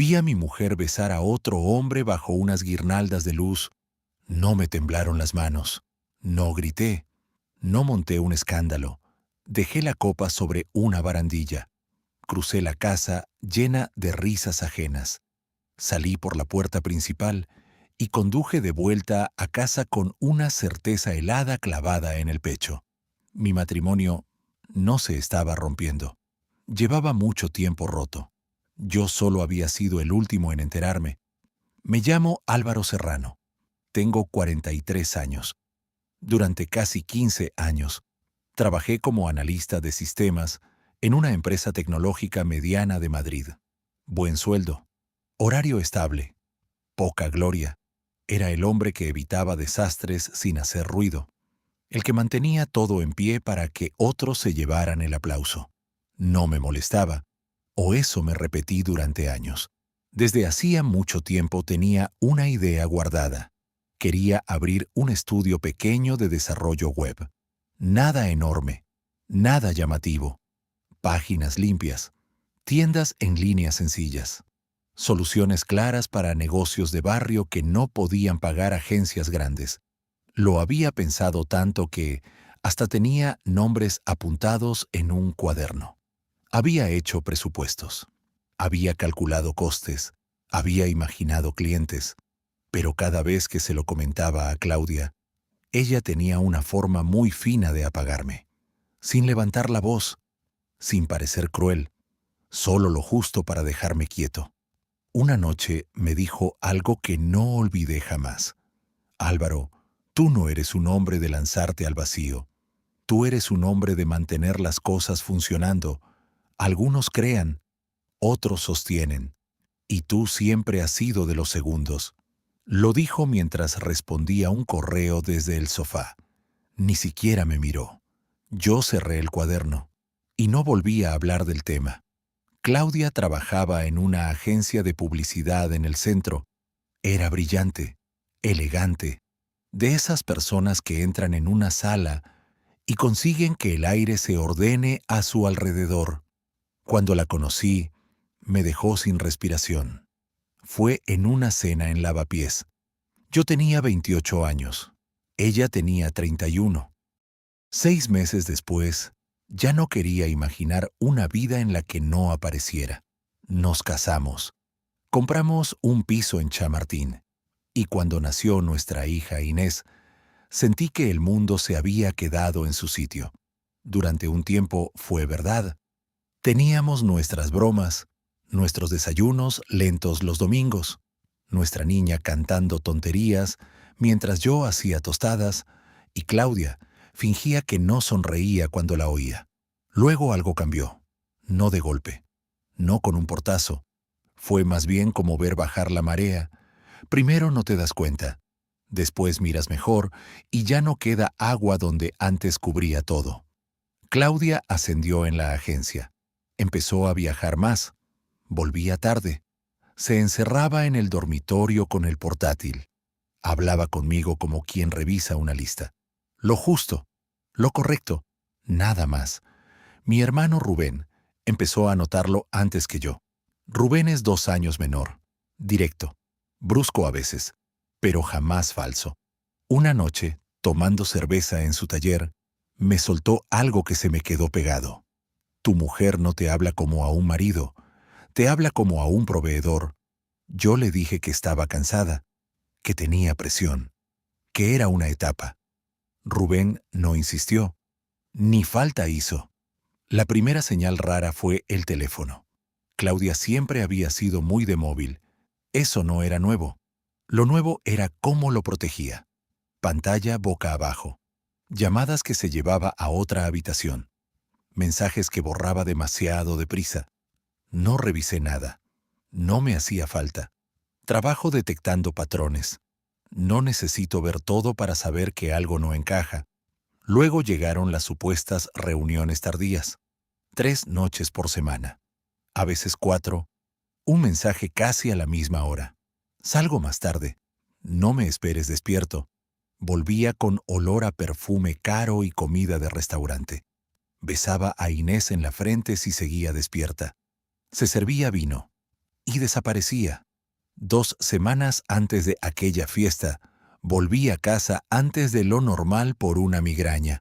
Vi a mi mujer besar a otro hombre bajo unas guirnaldas de luz. No me temblaron las manos. No grité. No monté un escándalo. Dejé la copa sobre una barandilla. Crucé la casa llena de risas ajenas. Salí por la puerta principal y conduje de vuelta a casa con una certeza helada clavada en el pecho. Mi matrimonio no se estaba rompiendo. Llevaba mucho tiempo roto. Yo solo había sido el último en enterarme. Me llamo Álvaro Serrano. Tengo 43 años. Durante casi 15 años, trabajé como analista de sistemas en una empresa tecnológica mediana de Madrid. Buen sueldo, horario estable, poca gloria. Era el hombre que evitaba desastres sin hacer ruido, el que mantenía todo en pie para que otros se llevaran el aplauso. No me molestaba, o eso me repetí durante años. Desde hacía mucho tiempo tenía una idea guardada. Quería abrir un estudio pequeño de desarrollo web. Nada enorme, nada llamativo. Páginas limpias, tiendas en línea sencillas. Soluciones claras para negocios de barrio que no podían pagar agencias grandes. Lo había pensado tanto que hasta tenía nombres apuntados en un cuaderno. Había hecho presupuestos. Había calculado costes. Había imaginado clientes. Pero cada vez que se lo comentaba a Claudia, ella tenía una forma muy fina de apagarme. Sin levantar la voz, sin parecer cruel, solo lo justo para dejarme quieto. Una noche me dijo algo que no olvidé jamás. Álvaro, tú no eres un hombre de lanzarte al vacío. Tú eres un hombre de mantener las cosas funcionando. Algunos crean, otros sostienen. Y tú siempre has sido de los segundos. Lo dijo mientras respondía un correo desde el sofá. Ni siquiera me miró. Yo cerré el cuaderno y no volví a hablar del tema. Claudia trabajaba en una agencia de publicidad en el centro. Era brillante, elegante, de esas personas que entran en una sala y consiguen que el aire se ordene a su alrededor. Cuando la conocí, me dejó sin respiración. Fue en una cena en Lavapiés. Yo tenía 28 años. Ella tenía 31. 6 meses después, ya no quería imaginar una vida en la que no apareciera. Nos casamos. Compramos un piso en Chamartín. Y cuando nació nuestra hija Inés, sentí que el mundo se había quedado en su sitio. Durante un tiempo fue verdad. Teníamos nuestras bromas, nuestros desayunos lentos los domingos, nuestra niña cantando tonterías mientras yo hacía tostadas y Claudia fingía que no sonreía cuando la oía. Luego algo cambió, no de golpe, no con un portazo. Fue más bien como ver bajar la marea. Primero no te das cuenta, después miras mejor y ya no queda agua donde antes cubría todo. Claudia ascendió en la agencia. Empezó a viajar más. Volvía tarde. Se encerraba en el dormitorio con el portátil. Hablaba conmigo como quien revisa una lista. Lo justo, lo correcto, nada más. Mi hermano Rubén empezó a notarlo antes que yo. Rubén es 2 años menor, directo, brusco a veces, pero jamás falso. Una noche, tomando cerveza en su taller, me soltó algo que se me quedó pegado. Tu mujer no te habla como a un marido, te habla como a un proveedor. Yo le dije que estaba cansada, que tenía presión, que era una etapa. Rubén no insistió, ni falta hizo. La primera señal rara fue el teléfono. Claudia siempre había sido muy de móvil. Eso no era nuevo. Lo nuevo era cómo lo protegía. Pantalla boca abajo. Llamadas que se llevaba a otra habitación. Mensajes que borraba demasiado deprisa. No revisé nada. No me hacía falta. Trabajo detectando patrones. No necesito ver todo para saber que algo no encaja. Luego llegaron las supuestas reuniones tardías. 3 noches por semana. A veces 4. Un mensaje casi a la misma hora. Salgo más tarde. No me esperes despierto. Volvía con olor a perfume caro y comida de restaurante. Besaba a Inés en la frente si seguía despierta. Se servía vino. y desaparecía. 2 semanas antes de aquella fiesta, volví a casa antes de lo normal por una migraña.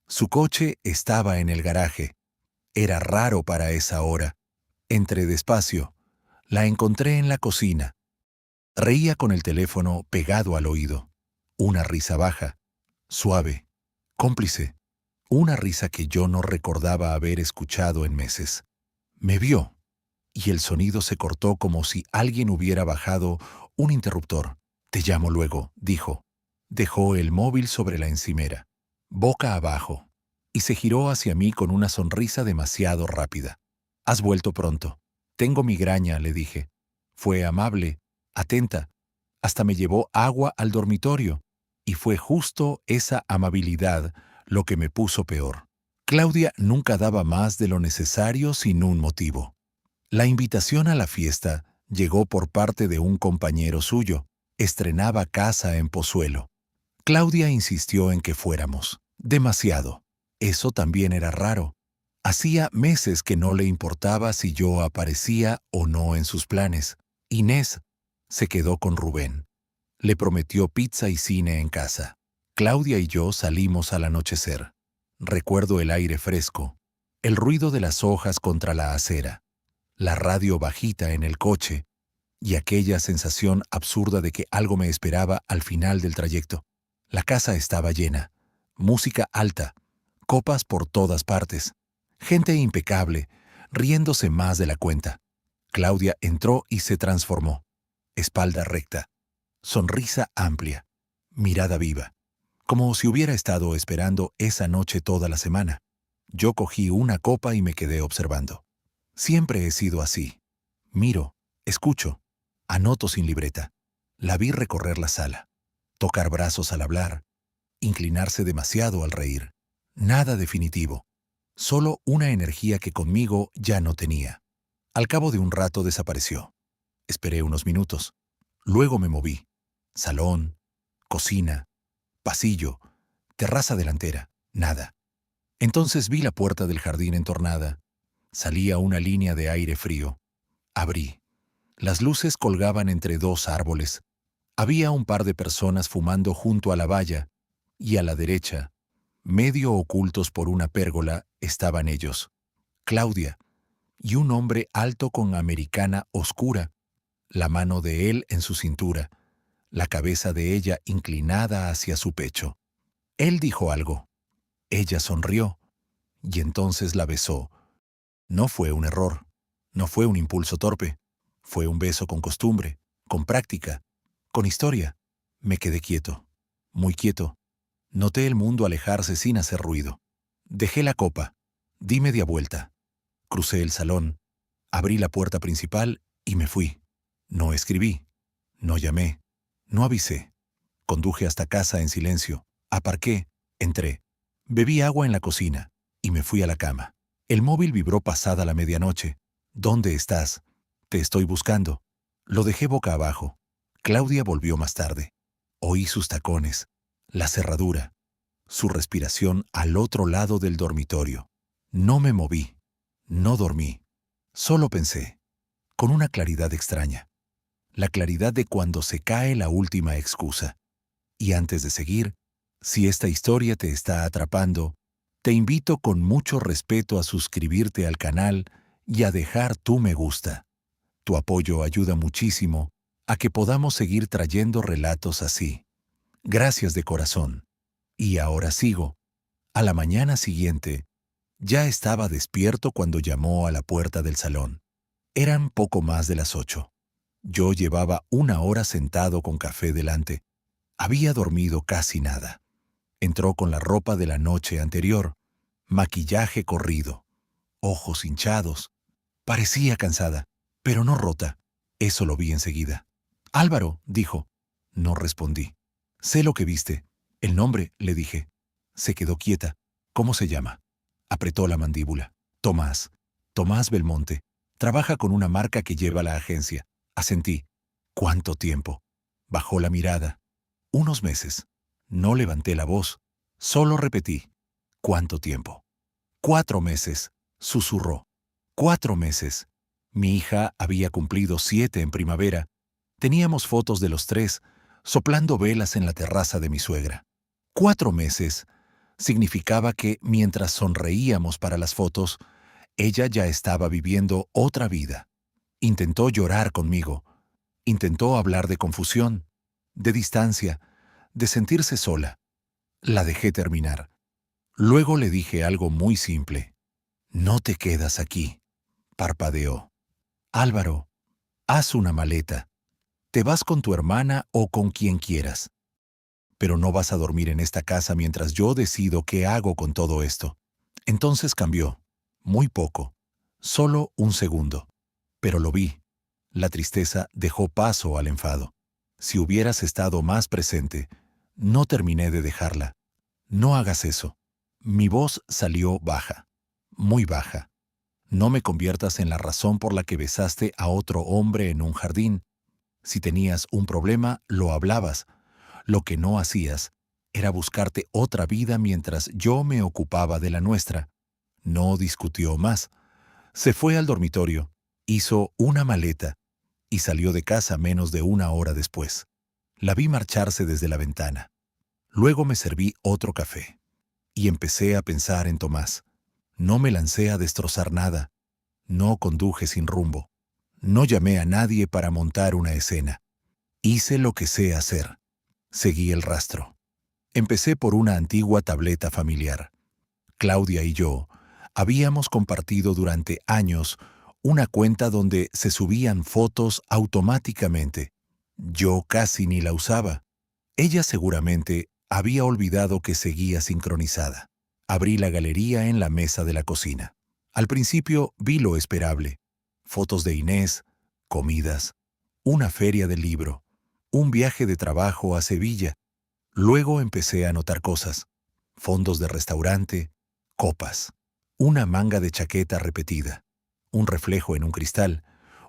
Su coche estaba en el garaje. Era raro para esa hora. Entré despacio. La encontré en la cocina. Reía con el teléfono pegado al oído. Una risa baja, suave, cómplice. Una risa que yo no recordaba haber escuchado en meses. Me vio, y el sonido se cortó como si alguien hubiera bajado un interruptor. «Te llamo luego», dijo. Dejó el móvil sobre la encimera, boca abajo, y se giró hacia mí con una sonrisa demasiado rápida. «Has vuelto pronto. Tengo migraña», le dije. Fue amable, atenta. Hasta me llevó agua al dormitorio. Y fue justo esa amabilidad lo que me puso peor. Claudia nunca daba más de lo necesario sin un motivo. La invitación a la fiesta llegó por parte de un compañero suyo. Estrenaba casa en Pozuelo. Claudia insistió en que fuéramos. Demasiado. Eso también era raro. Hacía meses que no le importaba si yo aparecía o no en sus planes. Inés se quedó con Rubén. Le prometió pizza y cine en casa. Claudia y yo salimos al anochecer. Recuerdo el aire fresco, el ruido de las hojas contra la acera, la radio bajita en el coche y aquella sensación absurda de que algo me esperaba al final del trayecto. La casa estaba llena, música alta, copas por todas partes, gente impecable, riéndose más de la cuenta. Claudia entró y se transformó. Espalda recta, sonrisa amplia, mirada viva, como si hubiera estado esperando esa noche toda la semana. Yo cogí una copa y me quedé observando. Siempre he sido así. Miro, escucho, anoto sin libreta. La vi recorrer la sala, tocar brazos al hablar, inclinarse demasiado al reír. Nada definitivo, solo una energía que conmigo ya no tenía. Al cabo de un rato desapareció. Esperé unos minutos. Luego me moví. Salón, cocina, pasillo, terraza delantera, nada. Entonces vi la puerta del jardín entornada. Salía una línea de aire frío. Abrí. Las luces colgaban entre 2 árboles. Había un par de personas fumando junto a la valla, y a la derecha, medio ocultos por una pérgola, estaban ellos. Claudia, y un hombre alto con americana oscura, la mano de él en su cintura, la cabeza de ella inclinada hacia su pecho. Él dijo algo. Ella sonrió, y entonces la besó. No fue un error, no fue un impulso torpe, fue un beso con costumbre, con práctica, con historia. Me quedé quieto, muy quieto. Noté el mundo alejarse sin hacer ruido. Dejé la copa, di media vuelta, crucé el salón, abrí la puerta principal y me fui. No escribí, no llamé, no avisé. Conduje hasta casa en silencio, aparqué, entré, bebí agua en la cocina y me fui a la cama. El móvil vibró pasada la medianoche. ¿Dónde estás? Te estoy buscando. Lo dejé boca abajo. Claudia volvió más tarde. Oí sus tacones, la cerradura, su respiración al otro lado del dormitorio. No me moví, no dormí. Solo pensé, con una claridad extraña. La claridad de cuando se cae la última excusa. Y antes de seguir, si esta historia te está atrapando, te invito con mucho respeto a suscribirte al canal y a dejar tu me gusta. Tu apoyo ayuda muchísimo a que podamos seguir trayendo relatos así. Gracias de corazón. Y ahora sigo. A la mañana siguiente, ya estaba despierto cuando llamó a la puerta del salón. Eran poco más de las 8. Yo llevaba 1 hora sentado con café delante. Había dormido casi nada. Entró con la ropa de la noche anterior, maquillaje corrido, ojos hinchados. Parecía cansada, pero no rota. Eso lo vi enseguida. «Álvaro», dijo. No respondí. «Sé lo que viste. El nombre», le dije. Se quedó quieta. «¿Cómo se llama?» Apretó la mandíbula. «Tomás. Tomás Belmonte. Trabaja con una marca que lleva la agencia». Asentí. «¿Cuánto tiempo?» Bajó la mirada. «Unos meses». No levanté la voz. Solo repetí. «¿Cuánto tiempo?» «4 meses», susurró. «4 meses». Mi hija había cumplido 7 en primavera. Teníamos fotos de los tres, soplando velas en la terraza de mi suegra. 4 meses significaba que, mientras sonreíamos para las fotos, ella ya estaba viviendo otra vida. Intentó llorar conmigo. Intentó hablar de confusión, de distancia, de sentirse sola. La dejé terminar. Luego le dije algo muy simple. «No te quedas aquí», parpadeó. «Álvaro, haz una maleta. Te vas con tu hermana o con quien quieras. Pero no vas a dormir en esta casa mientras yo decido qué hago con todo esto». Entonces cambió. Muy poco. Solo un segundo. Pero lo vi. La tristeza dejó paso al enfado. Si hubieras estado más presente, no terminé de dejarla. No hagas eso. Mi voz salió baja. Muy baja. No me conviertas en la razón por la que besaste a otro hombre en un jardín. Si tenías un problema, lo hablabas. Lo que no hacías era buscarte otra vida mientras yo me ocupaba de la nuestra. No discutió más. Se fue al dormitorio, hizo una maleta y salió de casa menos de 1 hora después. La vi marcharse desde la ventana. Luego me serví otro café y empecé a pensar en Tomás. No me lancé a destrozar nada. No conduje sin rumbo. No llamé a nadie para montar una escena. Hice lo que sé hacer. Seguí el rastro. Empecé por una antigua tableta familiar. Claudia y yo habíamos compartido durante años una cuenta donde se subían fotos automáticamente. Yo casi ni la usaba. Ella seguramente había olvidado que seguía sincronizada. Abrí la galería en la mesa de la cocina. Al principio vi lo esperable. Fotos de Inés, comidas, una feria del libro, un viaje de trabajo a Sevilla. Luego empecé a notar cosas. Fondos de restaurante, copas, una manga de chaqueta repetida, un reflejo en un cristal,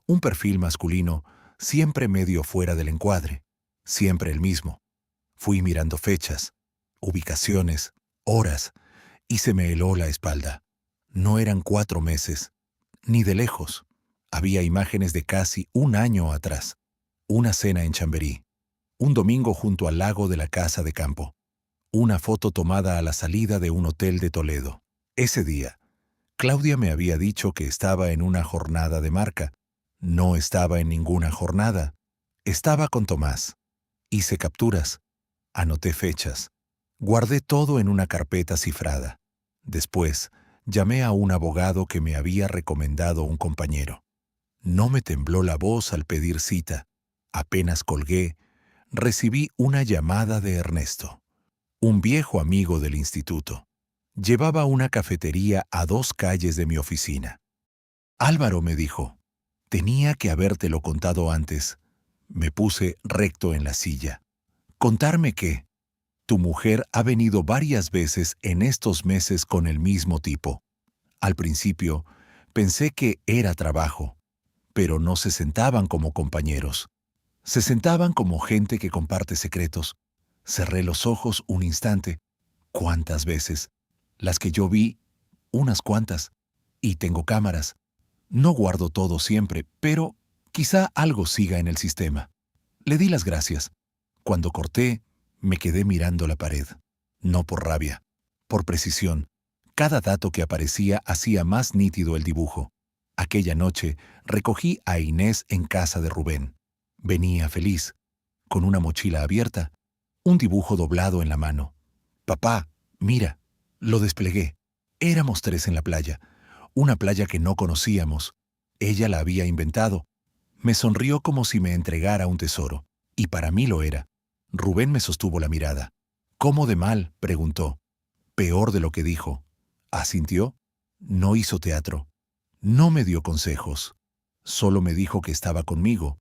un perfil masculino, siempre medio fuera del encuadre, siempre el mismo. Fui mirando fechas, ubicaciones, horas, y se me heló la espalda. No eran 4 meses, ni de lejos. Había imágenes de casi un año atrás. Una cena en Chamberí, un domingo junto al lago de la casa de campo, una foto tomada a la salida de un hotel de Toledo. Ese día, Claudia me había dicho que estaba en una jornada de marca. No estaba en ninguna jornada. Estaba con Tomás. Hice capturas. Anoté fechas. Guardé todo en una carpeta cifrada. Después, llamé a un abogado que me había recomendado un compañero. No me tembló la voz al pedir cita. Apenas colgué, recibí una llamada de Ernesto, un viejo amigo del instituto. Llevaba una cafetería a 2 calles de mi oficina. «Álvaro», me dijo, «tenía que habértelo contado antes». Me puse recto en la silla. «¿Contarme qué?» «Tu mujer ha venido varias veces en estos meses con el mismo tipo. Al principio, pensé que era trabajo, pero no se sentaban como compañeros. Se sentaban como gente que comparte secretos». Cerré los ojos un instante. ¿Cuántas veces? Las que yo vi, unas cuantas. Y tengo cámaras. No guardo todo siempre, pero quizá algo siga en el sistema. Le di las gracias. Cuando corté, me quedé mirando la pared. No por rabia, por precisión. Cada dato que aparecía hacía más nítido el dibujo. Aquella noche recogí a Inés en casa de Rubén. Venía feliz, con una mochila abierta, un dibujo doblado en la mano. «Papá, mira», lo desplegué. Éramos 3 en la playa, una playa que no conocíamos. Ella la había inventado. Me sonrió como si me entregara un tesoro, y para mí lo era. Rubén me sostuvo la mirada. «¿Cómo de mal?», preguntó. «Peor de lo que dijo». Asintió. No hizo teatro. No me dio consejos. Solo me dijo que estaba conmigo.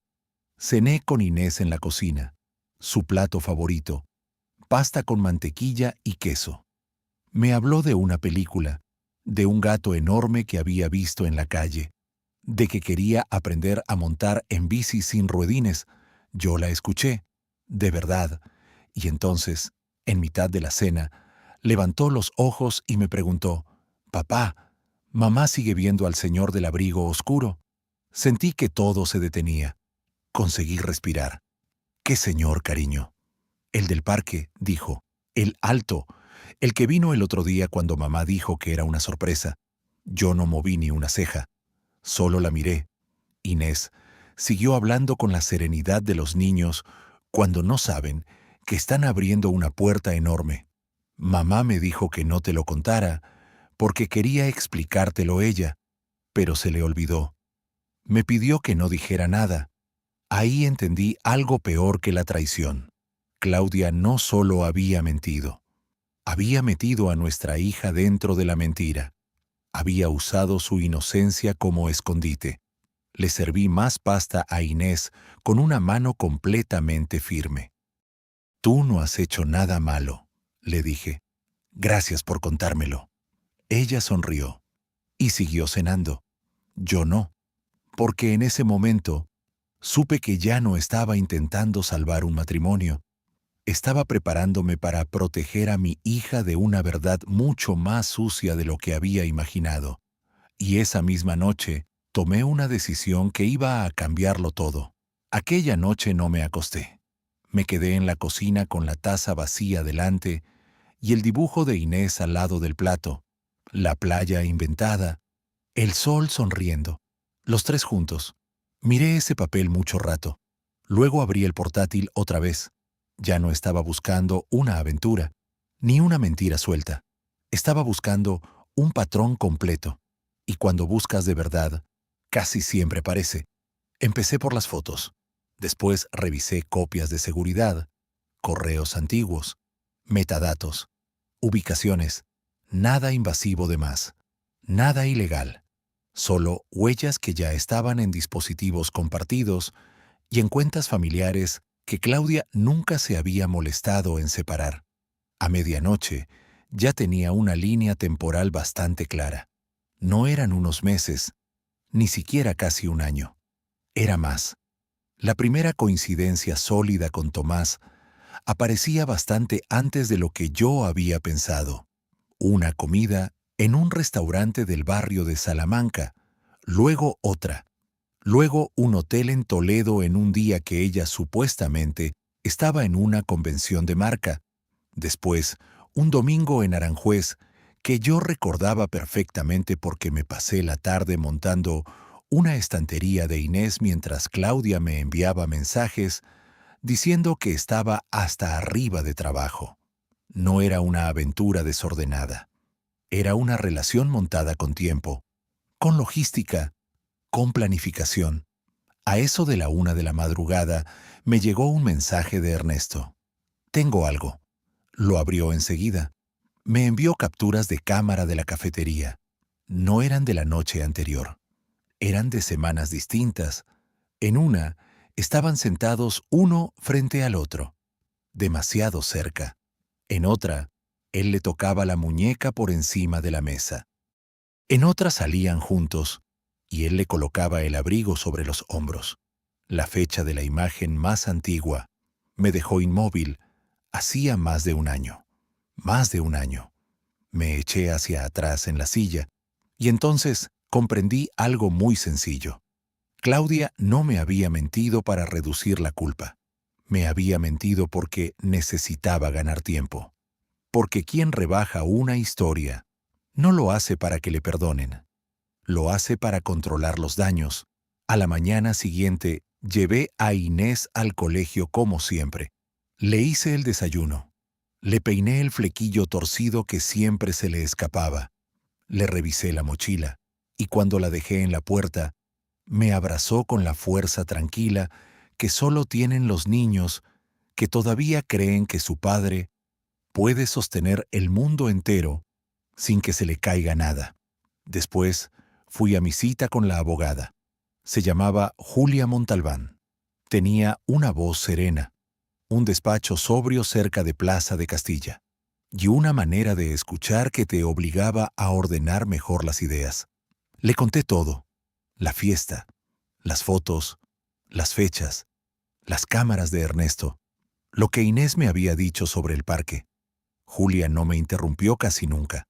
Cené con Inés en la cocina. Su plato favorito, pasta con mantequilla y queso. Me habló de una película, de un gato enorme que había visto en la calle, de que quería aprender a montar en bici sin ruedines. Yo la escuché, de verdad, y entonces, en mitad de la cena, levantó los ojos y me preguntó: «Papá, ¿mamá sigue viendo al señor del abrigo oscuro?». Sentí que todo se detenía. Conseguí respirar. ¡Qué señor, cariño! El del parque, dijo. El alto. El que vino el otro día cuando mamá dijo que era una sorpresa. Yo no moví ni una ceja. Solo la miré. Inés siguió hablando con la serenidad de los niños cuando no saben que están abriendo una puerta enorme. Mamá me dijo que no te lo contara porque quería explicártelo ella, pero se le olvidó. Me pidió que no dijera nada. Ahí entendí algo peor que la traición. Claudia no solo había mentido, había metido a nuestra hija dentro de la mentira. Había usado su inocencia como escondite. Le serví más pasta a Inés con una mano completamente firme. Tú no has hecho nada malo, le dije. Gracias por contármelo. Ella sonrió y siguió cenando. Yo no, porque en ese momento supe que ya no estaba intentando salvar un matrimonio. Estaba preparándome para proteger a mi hija de una verdad mucho más sucia de lo que había imaginado. Y esa misma noche tomé una decisión que iba a cambiarlo todo. Aquella noche no me acosté. Me quedé en la cocina con la taza vacía delante y el dibujo de Inés al lado del plato, la playa inventada, el sol sonriendo, los tres juntos. Miré ese papel mucho rato. Luego abrí el portátil otra vez. Ya no estaba buscando una aventura, ni una mentira suelta. Estaba buscando un patrón completo. Y cuando buscas de verdad, casi siempre aparece. Empecé por las fotos. Después revisé copias de seguridad, correos antiguos, metadatos, ubicaciones, nada invasivo de más, nada ilegal, solo huellas que ya estaban en dispositivos compartidos y en cuentas familiares que Claudia nunca se había molestado en separar. A medianoche ya tenía una línea temporal bastante clara. No eran unos meses, ni siquiera casi un año. Era más. La primera coincidencia sólida con Tomás aparecía bastante antes de lo que yo había pensado. Una comida en un restaurante del barrio de Salamanca, luego otra, luego un hotel en Toledo en un día que ella supuestamente estaba en una convención de marca, después un domingo en Aranjuez que yo recordaba perfectamente porque me pasé la tarde montando una estantería de Inés mientras Claudia me enviaba mensajes diciendo que estaba hasta arriba de trabajo. No era una aventura desordenada. Era una relación montada con tiempo, con logística, con planificación. A eso de la 1 de la madrugada me llegó un mensaje de Ernesto. Tengo algo. Lo abrió enseguida. Me envió capturas de cámara de la cafetería. No eran de la noche anterior. Eran de semanas distintas. En una, estaban sentados uno frente al otro, demasiado cerca. En otra, él le tocaba la muñeca por encima de la mesa. En otra salían juntos, y él le colocaba el abrigo sobre los hombros. La fecha de la imagen más antigua me dejó inmóvil hacía más de un año. Más de un año. Me eché hacia atrás en la silla, y entonces comprendí algo muy sencillo. Claudia no me había mentido para reducir la culpa. Me había mentido porque necesitaba ganar tiempo. Porque quien rebaja una historia no lo hace para que le perdonen. Lo hace para controlar los daños. A la mañana siguiente llevé a Inés al colegio como siempre. Le hice el desayuno. Le peiné el flequillo torcido que siempre se le escapaba. Le revisé la mochila. Y cuando la dejé en la puerta, me abrazó con la fuerza tranquila que solo tienen los niños que todavía creen que su padre puede sostener el mundo entero sin que se le caiga nada. Después fui a mi cita con la abogada. Se llamaba Julia Montalbán. Tenía una voz serena, un despacho sobrio cerca de Plaza de Castilla, y una manera de escuchar que te obligaba a ordenar mejor las ideas. Le conté todo: la fiesta, las fotos, las fechas, las cámaras de Ernesto, lo que Inés me había dicho sobre el parque. Julia no me interrumpió casi nunca.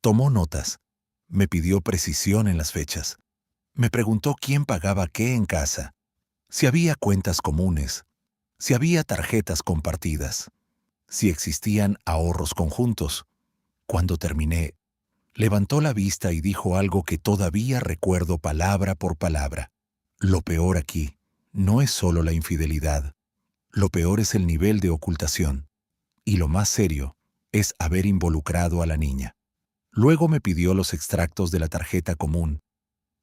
Tomó notas. Me pidió precisión en las fechas. Me preguntó quién pagaba qué en casa, si había cuentas comunes, si había tarjetas compartidas, si existían ahorros conjuntos. Cuando terminé, levantó la vista y dijo algo que todavía recuerdo palabra por palabra. Lo peor aquí no es solo la infidelidad, lo peor es el nivel de ocultación, y lo más serio es haber involucrado a la niña. Luego me pidió los extractos de la tarjeta común.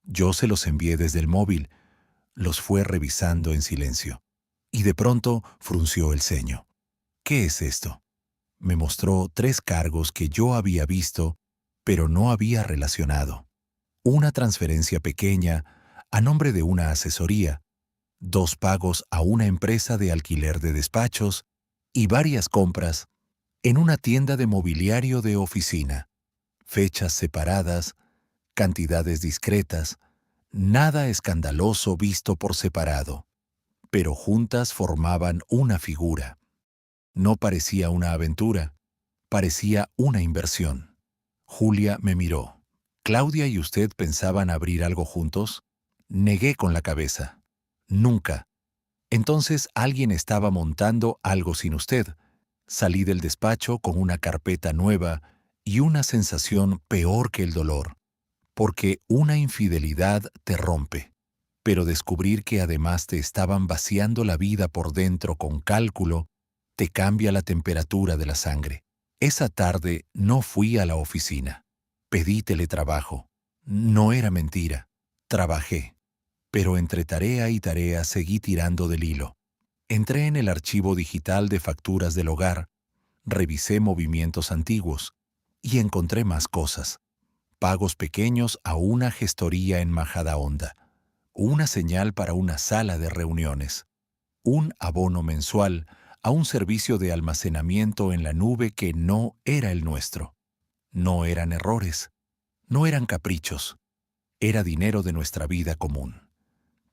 Yo se los envié desde el móvil, los fue revisando en silencio, y de pronto frunció el ceño. ¿Qué es esto? Me mostró 3 cargos que yo había visto, pero no había relacionado. Una transferencia pequeña a nombre de una asesoría, 2 pagos a una empresa de alquiler de despachos y varias compras en una tienda de mobiliario de oficina. Fechas separadas, cantidades discretas, nada escandaloso visto por separado, pero juntas formaban una figura. No parecía una aventura, parecía una inversión. Julia me miró. ¿Claudia y usted pensaban abrir algo juntos? Negué con la cabeza. Nunca. Entonces alguien estaba montando algo sin usted. Salí del despacho con una carpeta nueva y una sensación peor que el dolor, porque una infidelidad te rompe. Pero descubrir que además te estaban vaciando la vida por dentro con cálculo, te cambia la temperatura de la sangre. Esa tarde no fui a la oficina. Pedí teletrabajo. No era mentira. Trabajé. Pero entre tarea y tarea seguí tirando del hilo. Entré en el archivo digital de facturas del hogar, revisé movimientos antiguos y encontré más cosas. Pagos pequeños a una gestoría en Majadahonda, una señal para una sala de reuniones, un abono mensual a un servicio de almacenamiento en la nube que no era el nuestro. No eran errores, no eran caprichos, era dinero de nuestra vida común.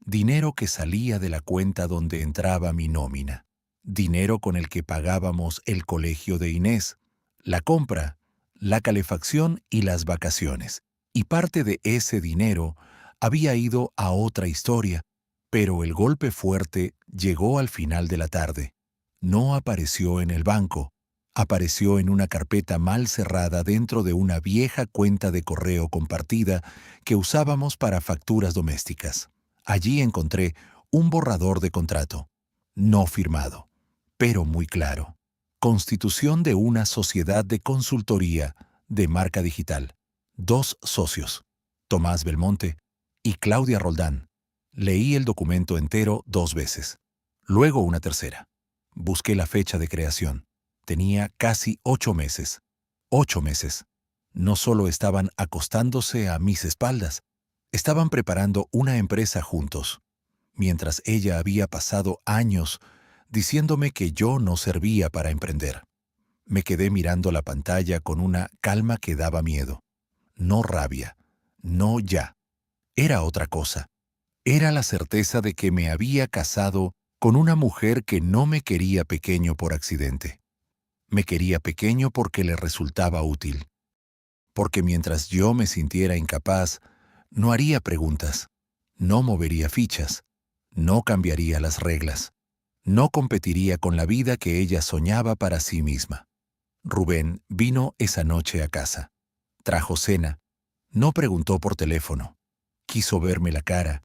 Dinero que salía de la cuenta donde entraba mi nómina. Dinero con el que pagábamos el colegio de Inés, la compra, la calefacción y las vacaciones. Y parte de ese dinero había ido a otra historia, pero el golpe fuerte llegó al final de la tarde. No apareció en el banco, apareció en una carpeta mal cerrada dentro de una vieja cuenta de correo compartida que usábamos para facturas domésticas. Allí encontré un borrador de contrato, no firmado, pero muy claro. Constitución de una sociedad de consultoría de marca digital. 2 socios, Tomás Belmonte y Claudia Roldán. Leí el documento entero 2 veces, luego una tercera. Busqué la fecha de creación. Tenía casi 8 meses. 8 meses. No solo estaban acostándose a mis espaldas, estaban preparando una empresa juntos, mientras ella había pasado años diciéndome que yo no servía para emprender. Me quedé mirando la pantalla con una calma que daba miedo. No rabia, no ya. Era otra cosa. Era la certeza de que me había casado con una mujer que no me quería pequeño por accidente. Me quería pequeño porque le resultaba útil. Porque mientras yo me sintiera incapaz, no haría preguntas, no movería fichas, no cambiaría las reglas, no competiría con la vida que ella soñaba para sí misma. Rubén vino esa noche a casa. Trajo cena. No preguntó por teléfono. Quiso verme la cara.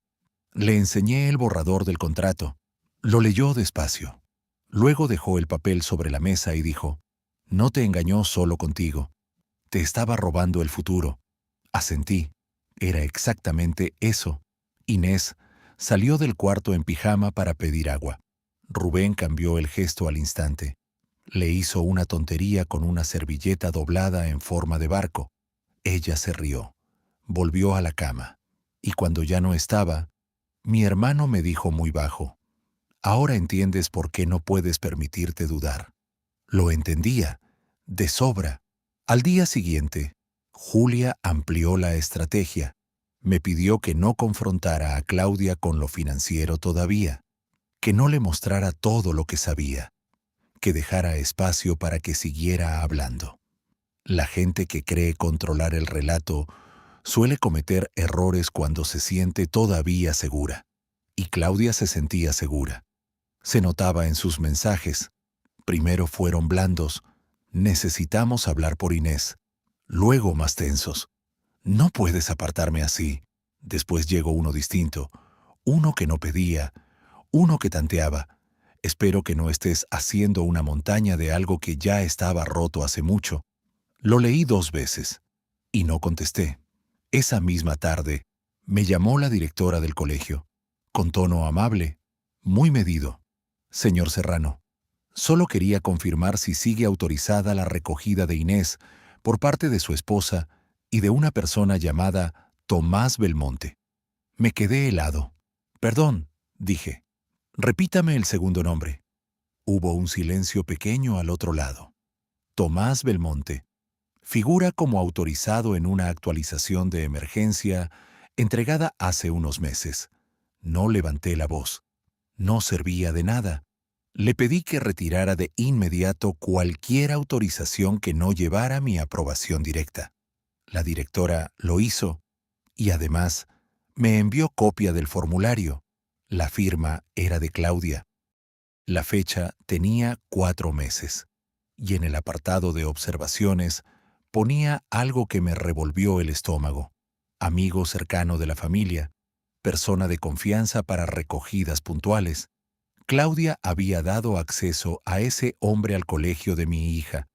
Le enseñé el borrador del contrato. Lo leyó despacio. Luego dejó el papel sobre la mesa y dijo: «No te engañó solo contigo. Te estaba robando el futuro». Asentí. Era exactamente eso. Inés salió del cuarto en pijama para pedir agua. Rubén cambió el gesto al instante. Le hizo una tontería con una servilleta doblada en forma de barco. Ella se rió. Volvió a la cama. Y cuando ya no estaba, mi hermano me dijo muy bajo: «Ahora entiendes por qué no puedes permitirte dudar». Lo entendía, de sobra. Al día siguiente, Julia amplió la estrategia. Me pidió que no confrontara a Claudia con lo financiero todavía, que no le mostrara todo lo que sabía, que dejara espacio para que siguiera hablando. La gente que cree controlar el relato Suele cometer errores cuando se siente todavía segura. Y Claudia se sentía segura. Se notaba en sus mensajes. Primero fueron blandos. Necesitamos hablar por Inés. Luego más tensos. No puedes apartarme así. Después llegó uno distinto. Uno que no pedía. Uno que tanteaba. Espero que no estés haciendo una montaña de algo que ya estaba roto hace mucho. Lo leí 2 veces. Y no contesté. Esa misma tarde, me llamó la directora del colegio, con tono amable, muy medido. Señor Serrano, solo quería confirmar si sigue autorizada la recogida de Inés por parte de su esposa y de una persona llamada Tomás Belmonte. Me quedé helado. Perdón, dije. Repítame el segundo nombre. Hubo un silencio pequeño al otro lado. Tomás Belmonte. Figura como autorizado en una actualización de emergencia entregada hace unos meses. No levanté la voz. No servía de nada. Le pedí que retirara de inmediato cualquier autorización que no llevara mi aprobación directa. La directora lo hizo y además me envió copia del formulario. La firma era de Claudia. La fecha tenía 4 meses y en el apartado de observaciones ponía algo que me revolvió el estómago. Amigo cercano de la familia, persona de confianza para recogidas puntuales. Claudia había dado acceso a ese hombre al colegio de mi hija.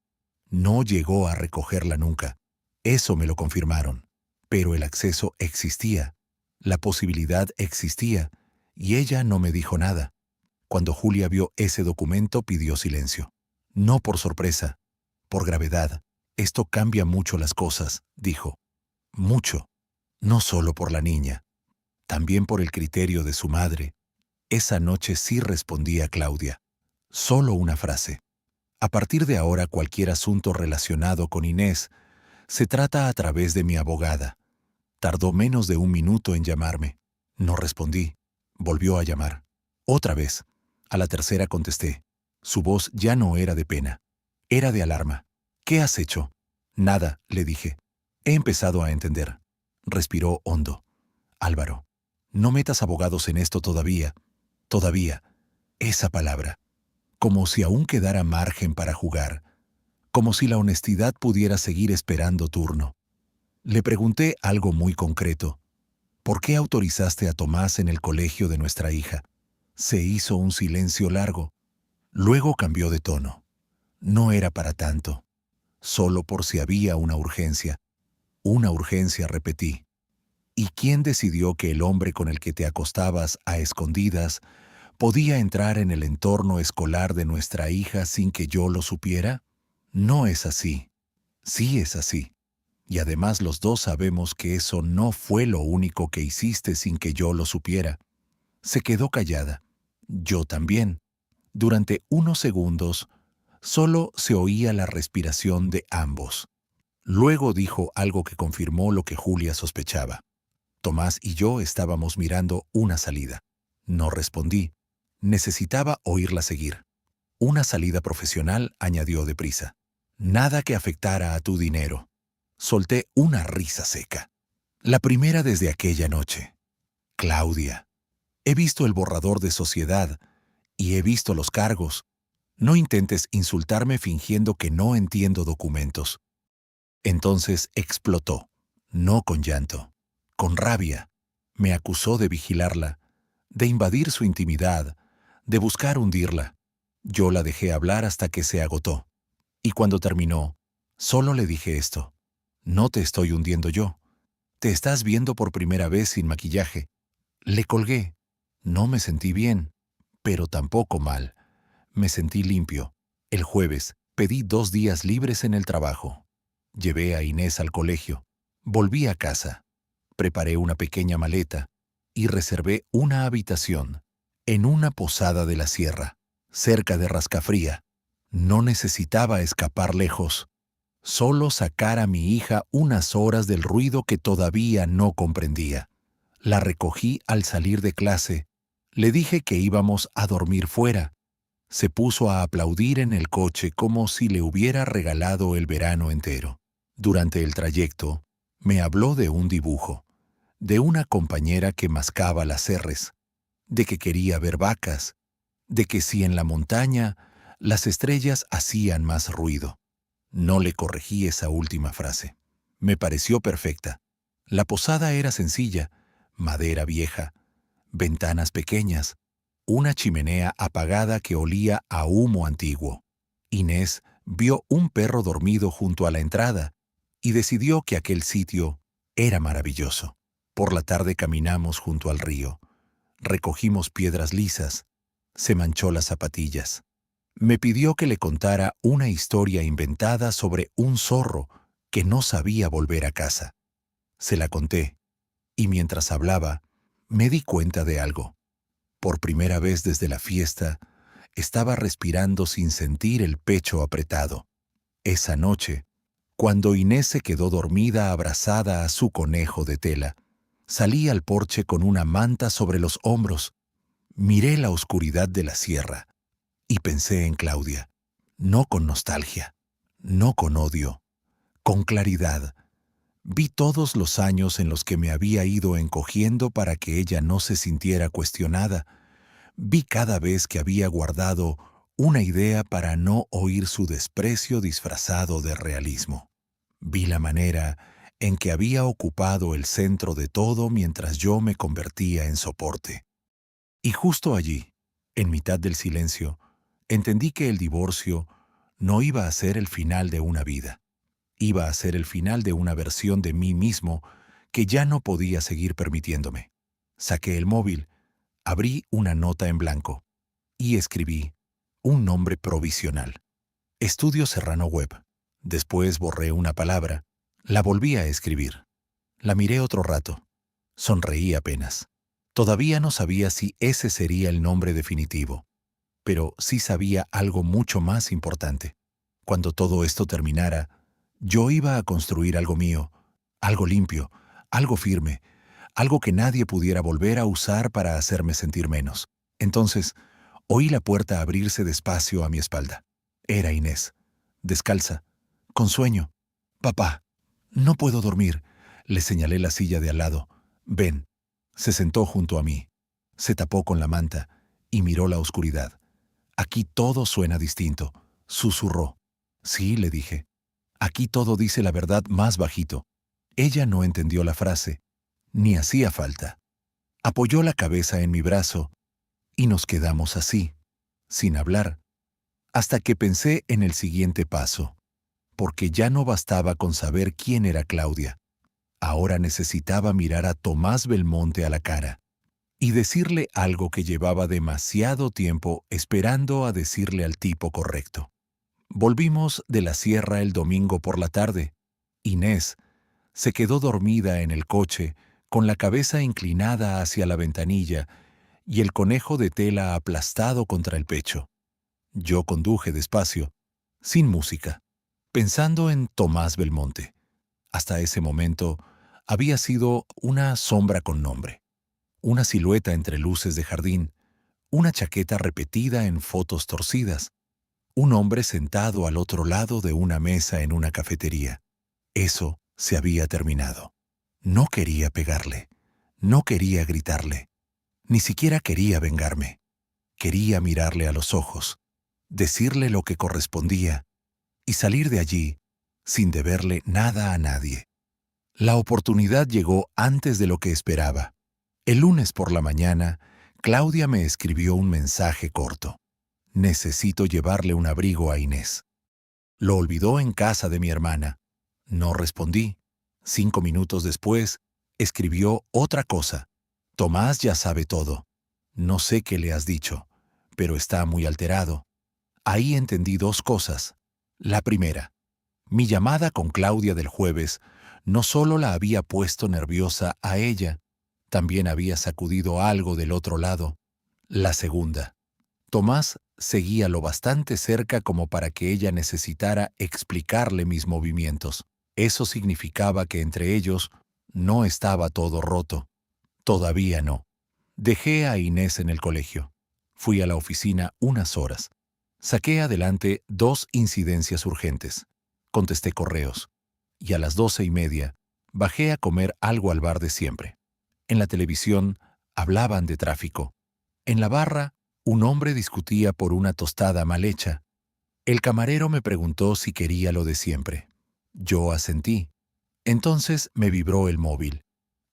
No llegó a recogerla nunca. Eso me lo confirmaron. Pero el acceso existía. La posibilidad existía. Y ella no me dijo nada. Cuando Julia vio ese documento, pidió silencio. No por sorpresa, por gravedad. Esto cambia mucho las cosas, dijo. Mucho. No solo por la niña, también por el criterio de su madre. Esa noche sí respondí a Claudia. Solo una frase. A partir de ahora cualquier asunto relacionado con Inés se trata a través de mi abogada. Tardó menos de 1 minuto en llamarme. No respondí. Volvió a llamar. Otra vez. A la tercera contesté. Su voz ya no era de pena. Era de alarma. ¿Qué has hecho? Nada, le dije. He empezado a entender. Respiró hondo. Álvaro, no metas abogados en esto todavía. Todavía. Esa palabra. Como si aún quedara margen para jugar. Como si la honestidad pudiera seguir esperando turno. Le pregunté algo muy concreto. ¿Por qué autorizaste a Tomás en el colegio de nuestra hija? Se hizo un silencio largo. Luego cambió de tono. No era para tanto. Solo por si había una urgencia. Una urgencia, repetí. ¿Y quién decidió que el hombre con el que te acostabas a escondidas podía entrar en el entorno escolar de nuestra hija sin que yo lo supiera? No es así. Sí es así. Y además los dos sabemos que eso no fue lo único que hiciste sin que yo lo supiera. Se quedó callada. Yo también. Durante unos segundos, solo se oía la respiración de ambos. Luego dijo algo que confirmó lo que Julia sospechaba. Tomás y yo estábamos mirando una salida. No respondí. Necesitaba oírla seguir. Una salida profesional, añadió deprisa. Nada que afectara a tu dinero. Solté una risa seca. La primera desde aquella noche. Claudia. He visto el borrador de sociedad y he visto los cargos. No intentes insultarme fingiendo que no entiendo documentos. Entonces explotó, no con llanto, con rabia. Me acusó de vigilarla, de invadir su intimidad, de buscar hundirla. Yo la dejé hablar hasta que se agotó. Y cuando terminó, solo le dije esto. No te estoy hundiendo yo. Te estás viendo por primera vez sin maquillaje. Le colgué. No me sentí bien, pero tampoco mal. Me sentí limpio. El jueves pedí 2 días libres en el trabajo. Llevé a Inés al colegio. Volví a casa. Preparé una pequeña maleta y reservé una habitación en una posada de la sierra, cerca de Rascafría. No necesitaba escapar lejos. Solo sacar a mi hija unas horas del ruido que todavía no comprendía. La recogí al salir de clase. Le dije que íbamos a dormir fuera. Se puso a aplaudir en el coche como si le hubiera regalado el verano entero. Durante el trayecto, Me habló de un dibujo, de una compañera que mascaba las erres, de que quería ver vacas, de que si en la montaña las estrellas hacían más ruido. No le corregí esa última frase. Me pareció perfecta. La posada era sencilla, madera vieja, ventanas pequeñas, una chimenea apagada que olía a humo antiguo. Inés vio un perro dormido junto a la entrada y decidió que aquel sitio era maravilloso. Por la tarde caminamos junto al río. Recogimos piedras lisas. Se manchó las zapatillas. Me pidió que le contara una historia inventada sobre un zorro que no sabía volver a casa. Se la conté, y mientras hablaba, me di cuenta de algo. Por primera vez desde la fiesta, estaba respirando sin sentir el pecho apretado. Esa noche, cuando Inés se quedó dormida abrazada a su conejo de tela, salí al porche con una manta sobre los hombros. Miré la oscuridad de la sierra y pensé en Claudia, no con nostalgia, no con odio, con claridad. Vi todos los años en los que me había ido encogiendo para que ella no se sintiera cuestionada. Vi cada vez que había guardado una idea para no oír su desprecio disfrazado de realismo. Vi la manera en que había ocupado el centro de todo mientras yo me convertía en soporte. Y justo allí, en mitad del silencio, entendí que el divorcio no iba a ser el final de una vida. Iba a ser el final de una versión de mí mismo que ya no podía seguir permitiéndome. Saqué el móvil, abrí una nota en blanco y escribí un nombre provisional. Estudio Serrano Web. Después borré una palabra, la volví a escribir. La miré otro rato. Sonreí apenas. Todavía no sabía si ese sería el nombre definitivo, pero sí sabía algo mucho más importante. Cuando todo esto terminara, yo iba a construir algo mío, algo limpio, algo firme, algo que nadie pudiera volver a usar para hacerme sentir menos. Entonces, oí la puerta abrirse despacio a mi espalda. Era Inés, descalza, con sueño. «Papá, no puedo dormir», le señalé la silla de al lado. «Ven». Se sentó junto a mí, se tapó con la manta y miró la oscuridad. «Aquí todo suena distinto», susurró. «Sí», le dije. «Aquí todo dice la verdad más bajito». Ella no entendió la frase, ni hacía falta. Apoyó la cabeza en mi brazo y nos quedamos así, sin hablar, hasta que pensé en el siguiente paso, porque ya no bastaba con saber quién era Claudia. Ahora necesitaba mirar a Tomás Belmonte a la cara y decirle algo que llevaba demasiado tiempo esperando a decirle al tipo correcto. Volvimos de la sierra el domingo por la tarde. Inés se quedó dormida en el coche, con la cabeza inclinada hacia la ventanilla y el conejo de tela aplastado contra el pecho. Yo conduje despacio, sin música, pensando en Tomás Belmonte. Hasta ese momento había sido una sombra con nombre, una silueta entre luces de jardín, una chaqueta repetida en fotos torcidas, un hombre sentado al otro lado de una mesa en una cafetería. Eso se había terminado. No quería pegarle, no quería gritarle, ni siquiera quería vengarme. Quería mirarle a los ojos, decirle lo que correspondía y salir de allí sin deberle nada a nadie. La oportunidad llegó antes de lo que esperaba. El lunes por la mañana, Claudia me escribió un mensaje corto. «Necesito llevarle un abrigo a Inés». Lo olvidó en casa de mi hermana. No respondí. 5 minutos después, escribió otra cosa. «Tomás ya sabe todo. No sé qué le has dicho, pero está muy alterado». Ahí entendí 2 cosas. La primera, mi llamada con Claudia del jueves no solo la había puesto nerviosa a ella, también había sacudido algo del otro lado. La segunda, Tomás seguía lo bastante cerca como para que ella necesitara explicarle mis movimientos. Eso significaba que entre ellos no estaba todo roto. Todavía no. Dejé a Inés en el colegio. Fui a la oficina unas horas. Saqué adelante 2 incidencias urgentes. Contesté correos. Y a las 12:30 Bajé a comer algo al bar de siempre. En la televisión hablaban de tráfico. En la barra, un hombre discutía por una tostada mal hecha. El camarero me preguntó si quería lo de siempre. Yo asentí. Entonces me vibró el móvil.